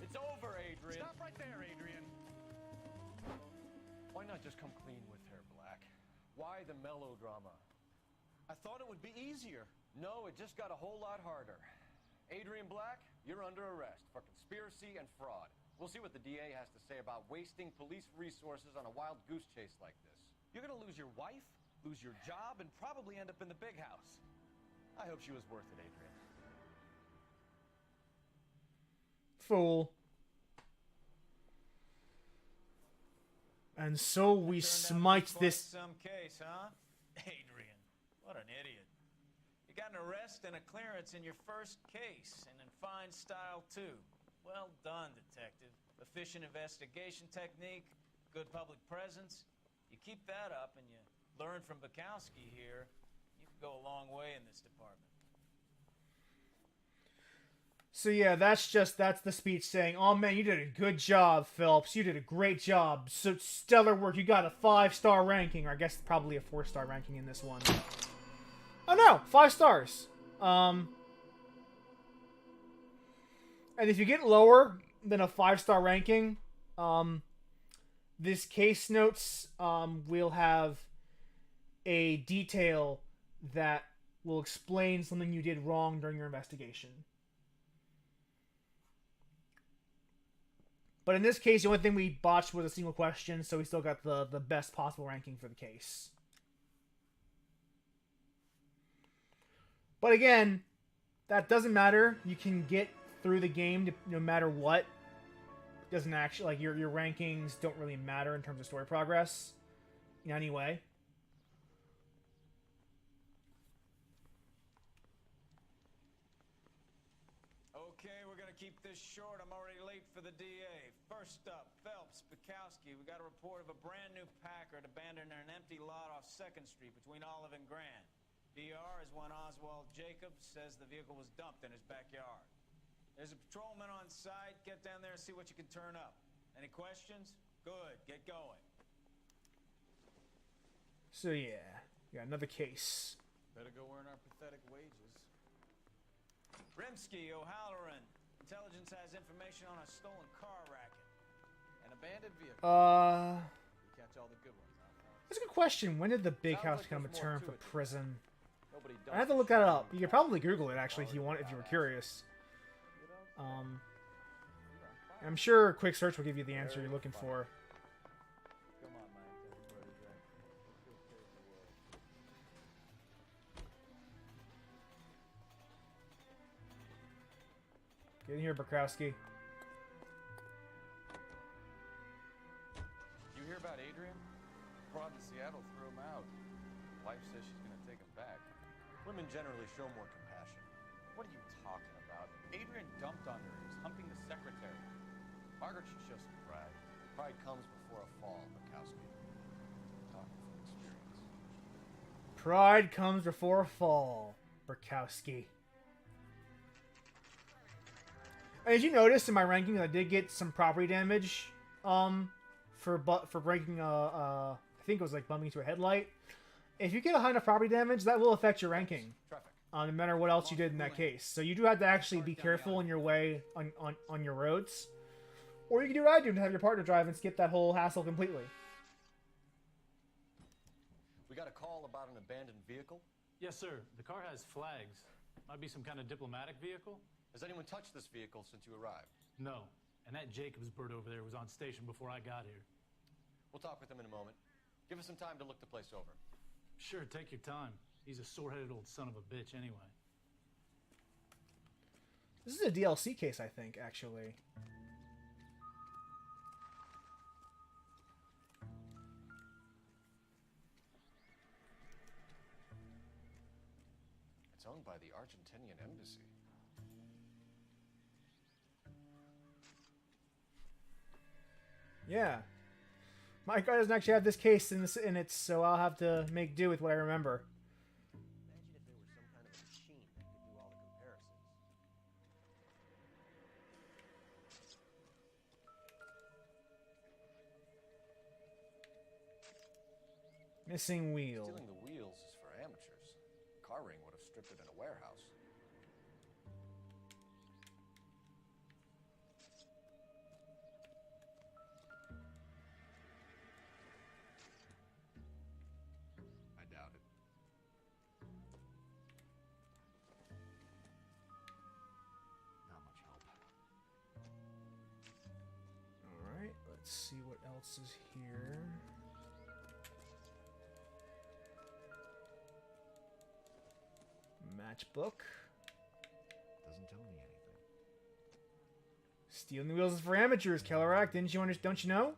It's over, Adrian. Stop right there, Adrian. Why not just come clean with her, Black? Why the melodrama? I thought it would be easier. No, it just got a whole lot harder. Adrian Black, you're under arrest for conspiracy and fraud. We'll see what the DA has to say about wasting police resources on a wild goose chase like this. You're gonna lose your wife, lose your job, and probably end up in the big house. I hope she was worth it, Adrian. Fool. And so we smite this. Some case, huh? Adrian, what an idiot. You got an arrest and a clearance in your first case, and in fine style, too. Well done, detective. Efficient investigation technique, good public presence. You keep that up and you learn from Bukowski here, you can go a long way in this department. So yeah, that's the speech saying, "Oh man, you did a good job, Phelps. You did a great job. So stellar work. You got a 5-star ranking, or I guess probably a 4-star ranking in this one." Oh no, 5 stars. And if you get lower than a 5-star ranking, this case notes will have a detail that will explain something you did wrong during your investigation. But in this case, the only thing we botched was a single question, so we still got the best possible ranking for the case. But again, that doesn't matter. You can get through the game no matter what. It doesn't actually, like, your rankings don't really matter in terms of story progress in any way. Okay, we're gonna keep this short. I'm already late for the DA. First up, Phelps, Bukowski. We got a report of a brand new Packard abandoned in an empty lot off 2nd Street between Olive and Grand. DR is one Oswald Jacobs says the vehicle was dumped in his backyard. There's a patrolman on site. Get down there and see what you can turn up. Any questions? Good. Get going. So yeah, we got another case. Better go earn our pathetic wages. Rimsky, O'Halloran. Intelligence has information on a stolen car racket. An abandoned vehicle. We catch all the good ones, huh? That's a good question. When did the big house become a term for prison? I have to look that up. You could probably Google it actually if you want, if you were curious. I'm sure a quick search will give you the answer you're looking for. Come on, Mike. Everybody's right. Go save the world. Get in here, Bukowski. You hear about Adrian? Brought to Seattle, threw him out. Wife says she's gonna take him back. Women generally show more compassion. What are you talking about? Adrian dumped on her. He was humping the secretary. Margaret should show some pride. Pride comes before a fall, Bukowski. Talking from experience. Pride comes before a fall, Bukowski. And as you noticed in my rankings, I did get some property damage for breaking I think it was like bumping into a headlight. If you get a high enough property damage, that will affect your ranking. No matter what else you did in that case. So you do have to actually be careful in your way on your roads. Or you can do what I do and have your partner drive and skip that whole hassle completely. We got a call about an abandoned vehicle? Yes, sir. The car has flags. Might be some kind of diplomatic vehicle. Has anyone touched this vehicle since you arrived? No. And that Jacobs bird over there was on station before I got here. We'll talk with him in a moment. Give us some time to look the place over. Sure, take your time. He's a sore-headed old son of a bitch anyway. This is a DLC case, I think, actually. It's owned by the Argentinian embassy. Yeah. My car doesn't actually have this case in it, so I'll have to make do with what I remember. Imagine if there was some kind of a machine that could do all the comparisons. Missing wheel. Stealing the wheels is for amateurs. Car ring would have stripped it in a warehouse. I doubt it. Not much help. Alright, let's see what else is here. Matchbook. Doesn't tell me anything. Stealing the wheels is for amateurs, Kellerack. Don't you know?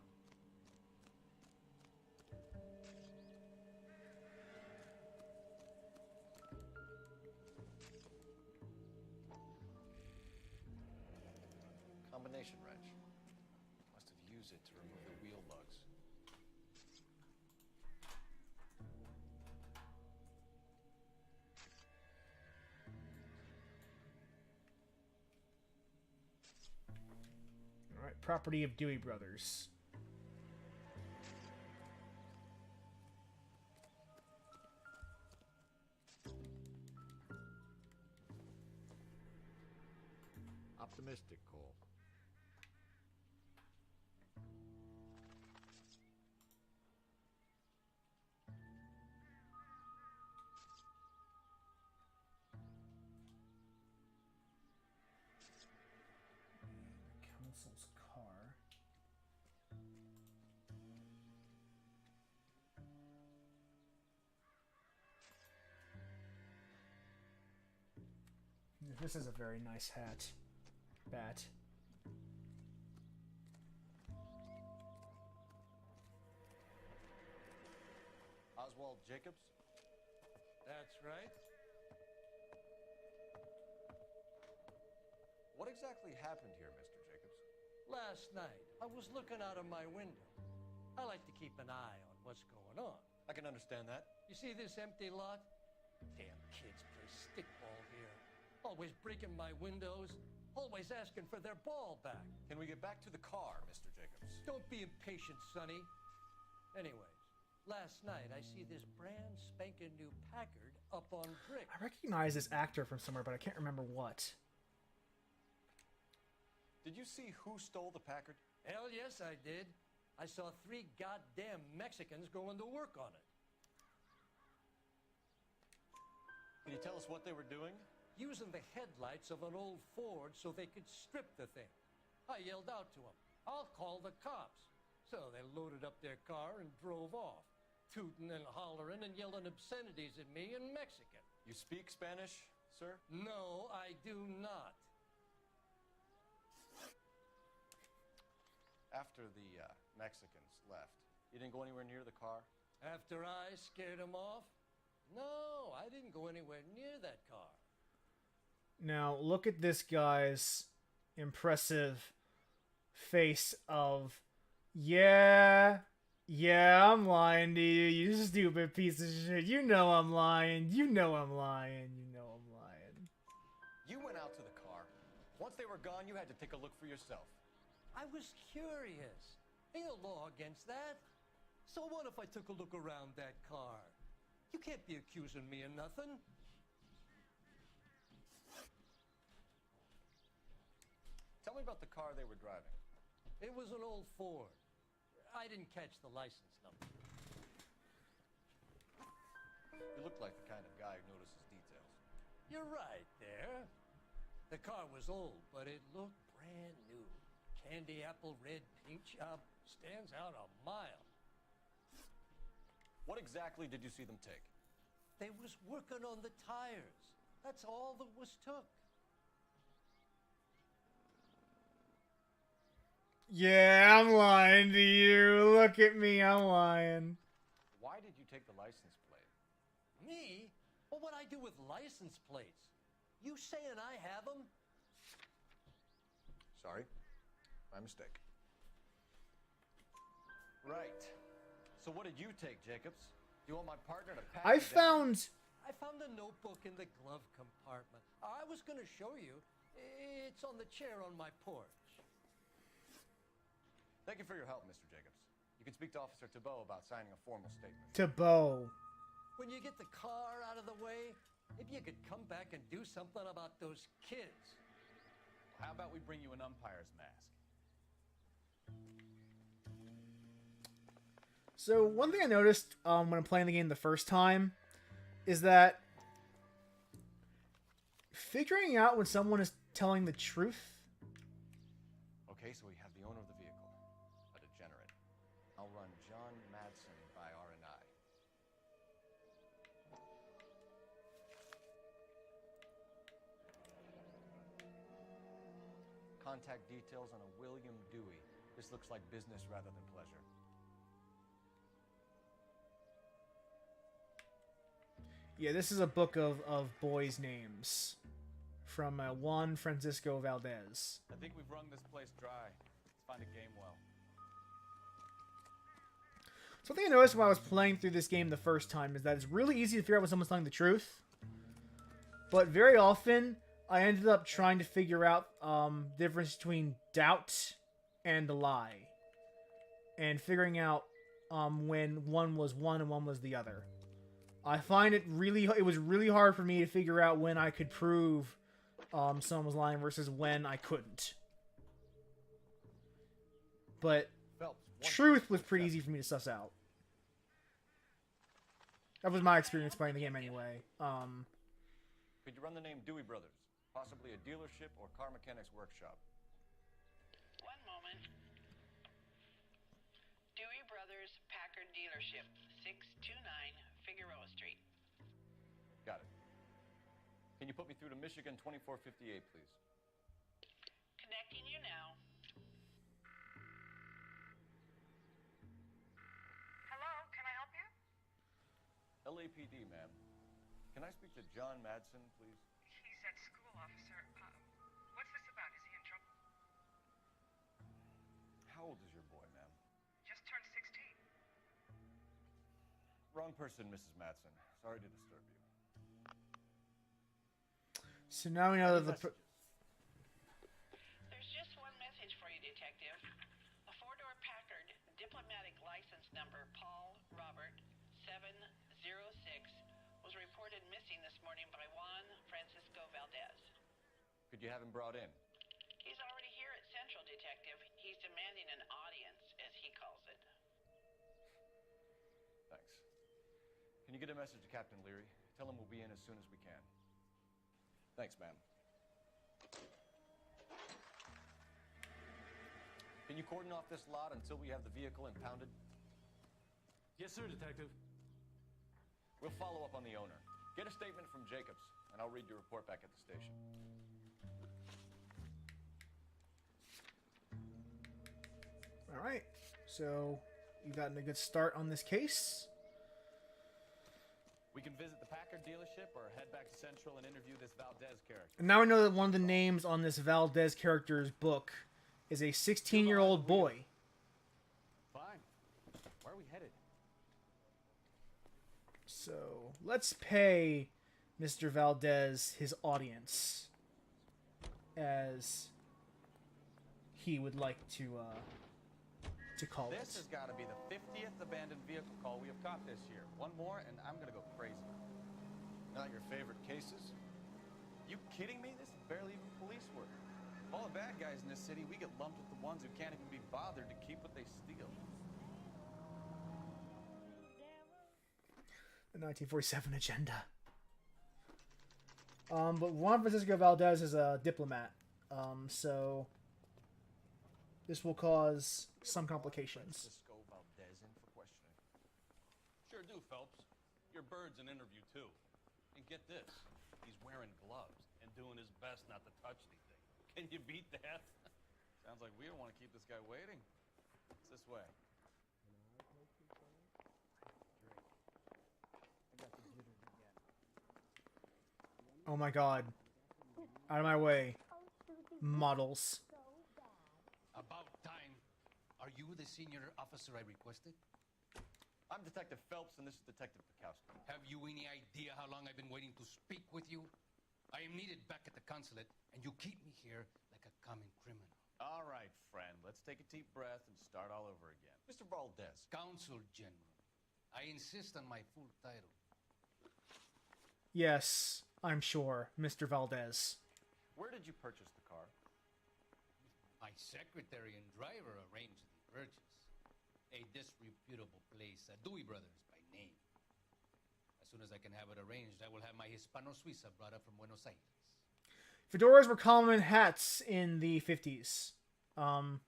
Combination wrench. Must have used it to remove the wheel lugs. Alright, property of Dewey Brothers. Optimistic, Cole. Consul's car. This is a very nice hat. Bat. Oswald Jacobs? That's right. What exactly happened here, Mr. Jacobs? Last night, I was looking out of my window. I like to keep an eye on what's going on. I can understand that. You see this empty lot? Damn kids play stickball here. Always breaking my windows. Always asking for their ball back. Can we get back to the car, Mr. Jacobs? Don't be impatient, Sonny. Anyways, Last night, I see this brand spanking new Packard up on brick. I recognize this actor from somewhere, but I can't remember what. Did you see who stole the Packard? Hell yes, I did. I saw 3 goddamn Mexicans going to work on it. Can you tell us what they were doing? Using the headlights of an old Ford so they could strip the thing. I yelled out to them, "I'll call the cops." So they loaded up their car and drove off, tooting and hollering and yelling obscenities at me in Mexican. You speak Spanish, sir? No, I do not. After the Mexicans left, you didn't go anywhere near the car? After I scared them off? No, I didn't go anywhere near that car. Now, look at this guy's impressive face of, yeah, I'm lying to you, you stupid piece of shit. You know I'm lying. You know I'm lying. You know I'm lying. You went out to the car. Once they were gone, you had to take a look for yourself. I was curious. Ain't no law against that. So what if I took a look around that car? You can't be accusing me of nothing. Tell me about the car they were driving. It was an old Ford. I didn't catch the license number. You look like the kind of guy who notices details. You're right there. The car was old, but it looked brand new. Candy apple red paint job stands out a mile. What exactly did you see them take? They was working on the tires. That's all that was took. Yeah, I'm lying to you. Look at me, I'm lying. Why did you take the license plate? Me? Well, what I do with license plates? You saying I have them? Sorry. My mistake. Right. So what did you take, Jacobs? Do you want my partner to pack I you found... down? I found a notebook in the glove compartment. I was going to show you. It's on the chair on my porch. Thank you for your help, Mr. Jacobs. You can speak to Officer Thibault about signing a formal statement. Thibault. When you get the car out of the way, maybe you could come back and do something about those kids. How about we bring you an umpire's mask? So one thing I noticed when I'm playing the game the first time is that figuring out when someone is telling the truth. Okay, so we have the owner of the vehicle, a degenerate. I'll run John Madsen by R&I. Contact details on a William Dewey. This looks like business rather than pleasure. Yeah, this is a book of boys' names from Juan Francisco Valdez. I think we've wrung this place dry. Let's find a game well. Something I noticed when I was playing through this game the first time is that it's really easy to figure out when someone's telling the truth. But very often, I ended up trying to figure out the difference between doubt and a lie. And figuring out when one was one and one was the other. I find it was really hard for me to figure out when I could prove someone was lying versus when I couldn't. But truth was pretty easy for me to suss out. That was my experience playing the game anyway. Could you run the name Dewey Brothers? Possibly a dealership or car mechanics workshop. One moment. Dewey Brothers Packard Dealership, 629 Figueroa Street. Got it. Can you put me through to Michigan 2458, please? Connecting you now. Hello, can I help you? LAPD, ma'am. Can I speak to John Madsen, please? He's at school, officer. What's this about? Is he in trouble? How old is your boy, ma'am? Just turned 16. Wrong person, Mrs. Madsen. Sorry to disturb you. So now we know that There's just one message for you, Detective. A four-door Packard, diplomatic license number Paul Robert was reported missing this morning by Juan Francisco Valdez. Could you have him brought in? He's already here at Central, Detective. He's demanding an audience, as he calls it. Thanks. Can you get a message to Captain Leary? Tell him we'll be in as soon as we can. Thanks, ma'am. Can you cordon off this lot until we have the vehicle impounded? Yes, sir, Detective. We'll follow up on the owner. Get a statement from Jacobs, and I'll read your report back at the station. All right. So you've gotten a good start on this case. We can visit the Packard dealership or head back to Central and interview this Valdez character. And now we know that one of the names on this Valdez character's book is a 16-year-old boy. Fine. Where are we headed? So let's pay Mr. Valdez his audience, as he would like to call This it. has got to be the 50th abandoned vehicle call we have caught this year. One more, and I'm going to go crazy. Not your favorite cases? You kidding me? This is barely even police work. All the bad guys in this city, we get lumped with the ones who can't even be bothered to keep what they steal. The 1947 agenda. But Juan Francisco Valdez is a diplomat, so this will cause some complications. Francisco Valdez in for questioning. Sure do, Phelps. Your bird's an interview, too. And get this, he's wearing gloves and doing his best not to touch anything. Can you beat that? Sounds like we don't want to keep this guy waiting. It's this way. Oh my god. Out of my way. Models. About time. Are you the senior officer I requested? I'm Detective Phelps, and this is Detective Bukowski. Have you any idea how long I've been waiting to speak with you? I am needed back at the consulate, and you keep me here like a common criminal. All right, friend. Let's take a deep breath and start all over again. Mr. Valdez. Consul General. I insist on my full title. Yes, I'm sure, Mr. Valdez. Where did you purchase the car? My secretary and driver arranged the purchase. A disreputable place, Dewey Brothers by name. As soon as I can have it arranged, I will have my Hispano Suiza brought up from Buenos Aires. Fedoras were common hats in the 50s. Bought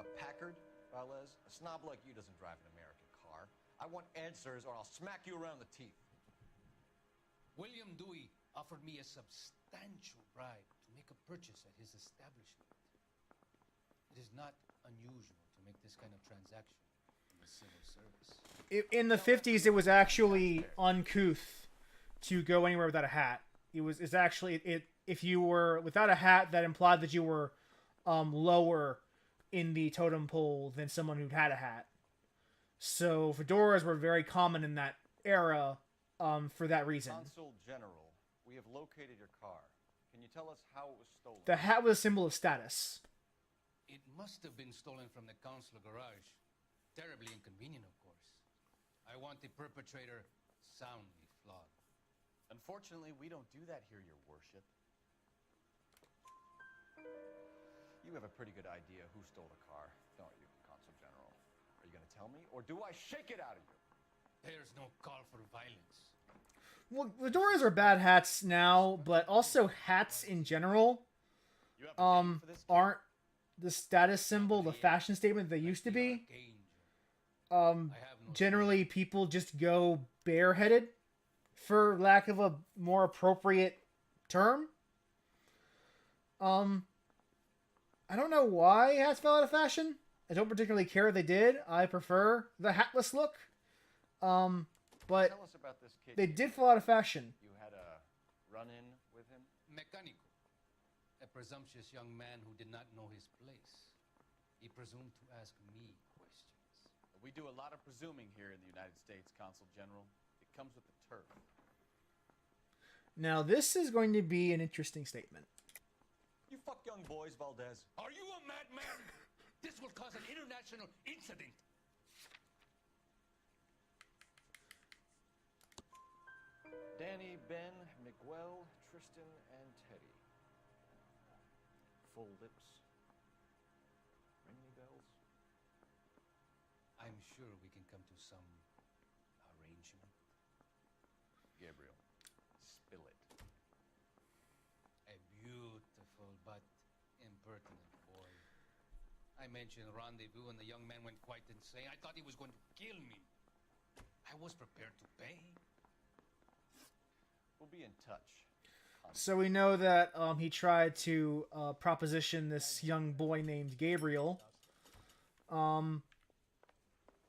a Packard, Valdez? A snob like you doesn't drive an American car. I want answers or I'll smack you around the teeth. William Dewey offered me a substantial bribe to make a purchase at his establishment. It is not unusual to make this kind of transaction in the civil service. In the 50s, it was actually uncouth to go anywhere without a hat. It's actually if you were without a hat, that implied that you were lower in the totem pole than someone who had a hat. So fedoras were very common in that era for that reason. Consul General, we have located your car. Can you tell us how it was stolen? The hat was a symbol of status. It must have been stolen from the consular garage. Terribly inconvenient, of course. I want the perpetrator soundly flogged. Unfortunately, we don't do that here, your worship. You have a pretty good idea who stole the car, don't you, Consul General? Are you going to tell me, or do I shake it out of you? There's no call for violence. Well, fedoras are bad hats now, but also hats in general aren't the status symbol, the fashion statement they used to be. Generally, people just go bareheaded, for lack of a more appropriate term. I don't know why hats fell out of fashion. I don't particularly care if they did. I prefer the hatless look. But tell us about this kid. They did fall out of fashion. You had a run-in with him? Mecánico. A presumptuous young man who did not know his place. He presumed to ask me questions. We do a lot of presuming here in the United States, Consul General. It comes with the turf. Now, this is going to be an interesting statement. You fuck young boys, Valdez. Are you a madman? This will cause an international incident. Danny, Ben, Miguel, Tristan, and Teddy. Full lips. Ring any bells? I'm sure we can come to some arrangement. Gabriel, spill it. A beautiful but impertinent boy. I mentioned rendezvous and the young man went quite insane. I thought he was going to kill me. I was prepared to pay. We'll be in touch. So we know that he tried to proposition this young boy named Gabriel. And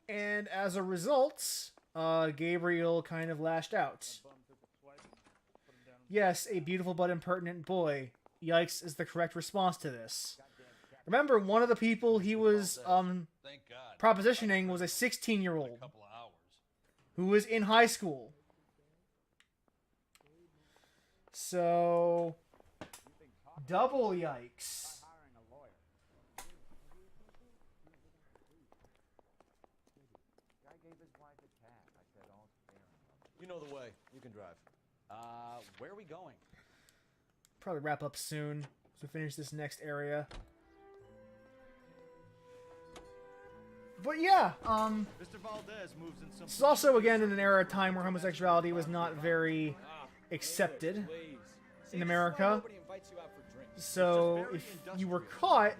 as a result, Gabriel kind of lashed out. Yes, a beautiful but impertinent boy. Yikes is the correct response to this. Remember, one of the people he was propositioning was a 16-year-old who was in high school. So, double yikes. You know the way. You can drive. Where are we going? Probably wrap up soon as we finish this next area. But yeah, Mr. Valdez moves in some. this is also again in an era of time where homosexuality was not very accepted in America. So if you were caught,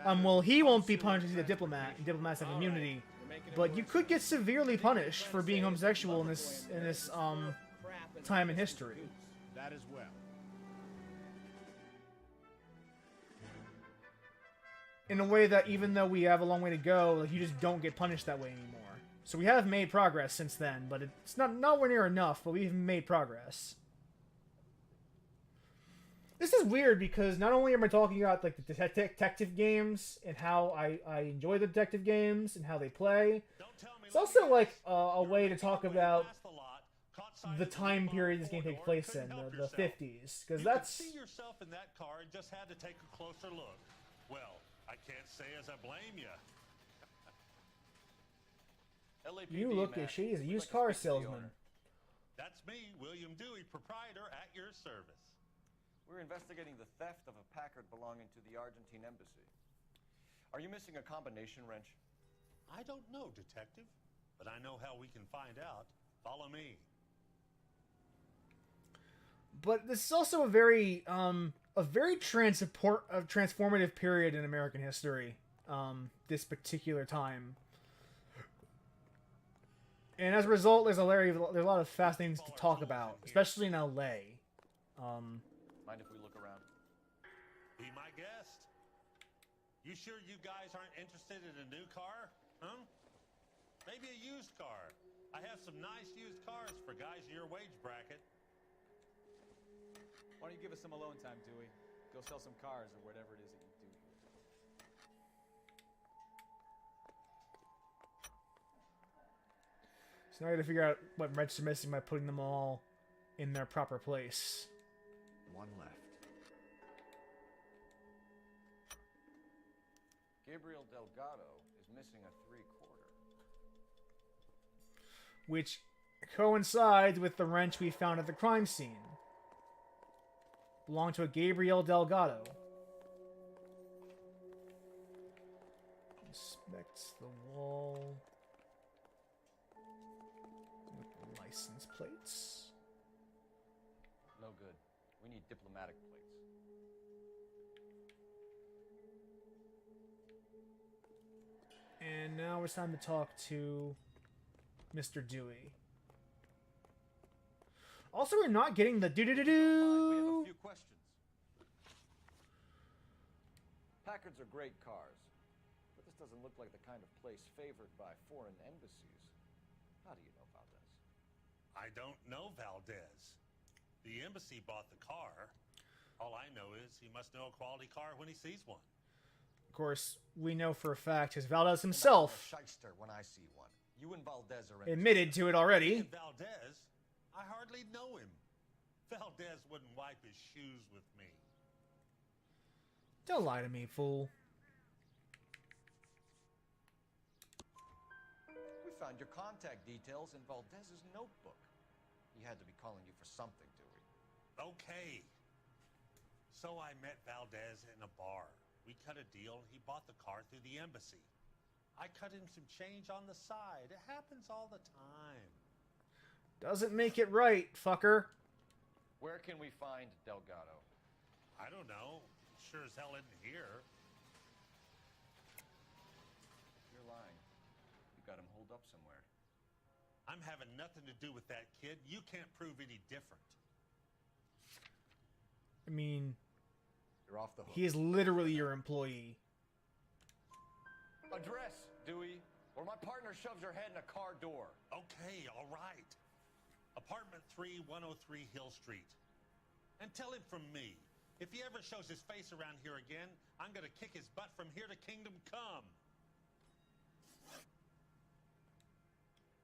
well, he won't be punished as he's a diplomat, and diplomats have immunity. But you could get severely punished for being homosexual in this time in history. That as well. In a way that even though we have a long way to go, like, you just don't get punished that way anymore. So we have made progress since then, but it's nowhere near enough, but we've made progress. This is weird because not only am I talking about like the detective games and how I enjoy the detective games and how they play, it's also like a way to talk about the time period this game takes place in, the 50s, because that's... see yourself in that car and just had to take a closer look. Well, I can't say as I blame you. You look as shady as a used car salesman. That's me, William Dewey, proprietor, at your service. We're investigating the theft of a Packard belonging to the Argentine embassy. Are you missing a combination wrench? I don't know, detective, but I know how we can find out. Follow me. But this is also a very transformative period in American history. This particular time, and as a result, there's a lot of fascinating things to talk about, especially in LA. Mind if we look around? Be my guest. You sure you guys aren't interested in a new car? Huh? Maybe a used car. I have some nice used cars for guys in your wage bracket. Why don't you give us some alone time, Dewey? Go sell some cars or whatever it is that you do here. So now I gotta figure out what wrenches are missing by putting them all in their proper place. One left. Gabriel Delgado is missing a 3/4. Which coincides with the wrench we found at the crime scene. Belonged to a Gabriel Delgado. Inspect the wall. With license plates. No good. We need diplomatic plates. And now it's time to talk to Mr. Dewey. Also, we're not getting the do-do-do-do. We have a few questions. Packards are great cars, but this doesn't look like the kind of place favored by foreign embassies. How do you know Valdez? I don't know Valdez. The embassy bought the car. All I know is he must know a quality car when he sees one. Of course, we know for a fact his Valdez himself I'm a shyster when I see one. You and Valdez are admitted to it already. And Valdez? I hardly know him. Valdez wouldn't wipe his shoes with me. Don't lie to me, fool. We found your contact details in Valdez's notebook. He he had to be calling you for something, Dewey. Okay. So I met Valdez in a bar. We cut a deal. He bought the car through the embassy. I cut him some change on the side. It happens all the time. Doesn't make it right, fucker. Where can we find Delgado? I don't know. Sure as hell isn't here. You're lying. You got him holed up somewhere. I'm having nothing to do with that kid. You can't prove any different. I mean, you're off the hook. He is literally your employee. Address, Dewey, or my partner shoves your head in a car door. Okay, all right. Apartment 3, 103 Hill Street. And tell him from me, if he ever shows his face around here again, I'm gonna kick his butt from here to Kingdom Come.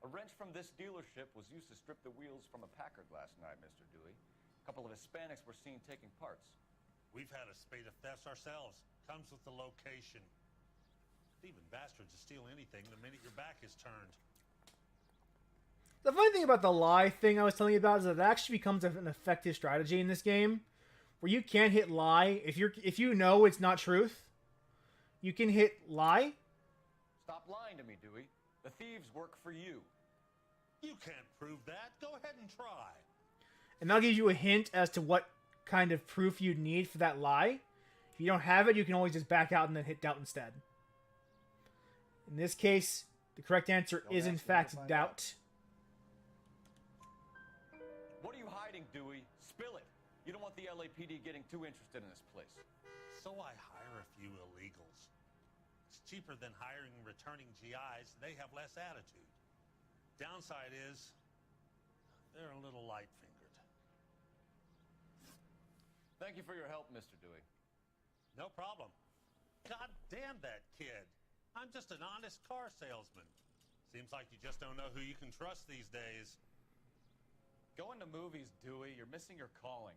A wrench from this dealership was used to strip the wheels from a Packard last night, Mr. Dewey. A couple of Hispanics were seen taking parts. We've had a spate of thefts ourselves. Comes with the location. Thieving bastards will steal anything the minute your back is turned. The funny thing about the lie thing I was telling you about is that it actually becomes an effective strategy in this game, where you can't hit lie if you know it's not truth. You can hit lie. Stop lying to me, Dewey. The thieves work for you. You can't prove that. Go ahead and try. And that'll give you a hint as to what kind of proof you'd need for that lie. If you don't have it, you can always just back out and then hit doubt instead. In this case, the correct answer is in fact doubt. What are you hiding, Dewey? Spill it. You don't want the LAPD getting too interested in this place. So I hire a few illegals. It's cheaper than hiring returning GIs. They have less attitude. Downside is, they're a little light-fingered. Thank you for your help, Mr. Dewey. No problem. God damn that kid. I'm just an honest car salesman. Seems like you just don't know who you can trust these days. Going to movies, Dewey. You're missing your calling.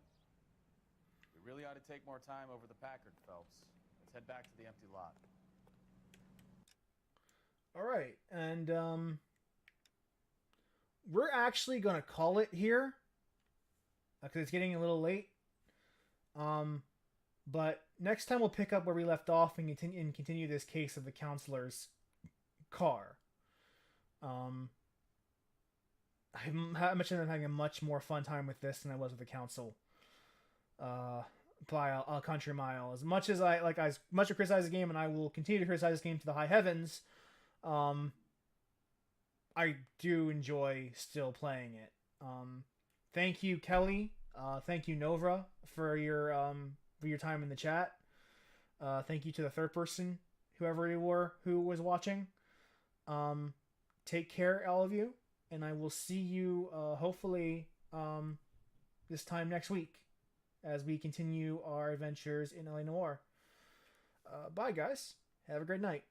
We really ought to take more time over the Packard, Phelps. Let's head back to the empty lot. All right, and we're actually gonna call it here because it's getting a little late. But next time we'll pick up where we left off and continue this case of the counselor's car. I mentioned I'm having a much more fun time with this than I was with the council. By a country mile. As much as I criticize the game, and I will continue to criticize this game to the high heavens, I do enjoy still playing it. Thank you, Kelly. Thank you, Novra, for your time in the chat. Thank you to the third person, whoever you were, who was watching. Take care, all of you, and I will see you hopefully this time next week as we continue our adventures in LA Noire. Bye, guys. Have a great night.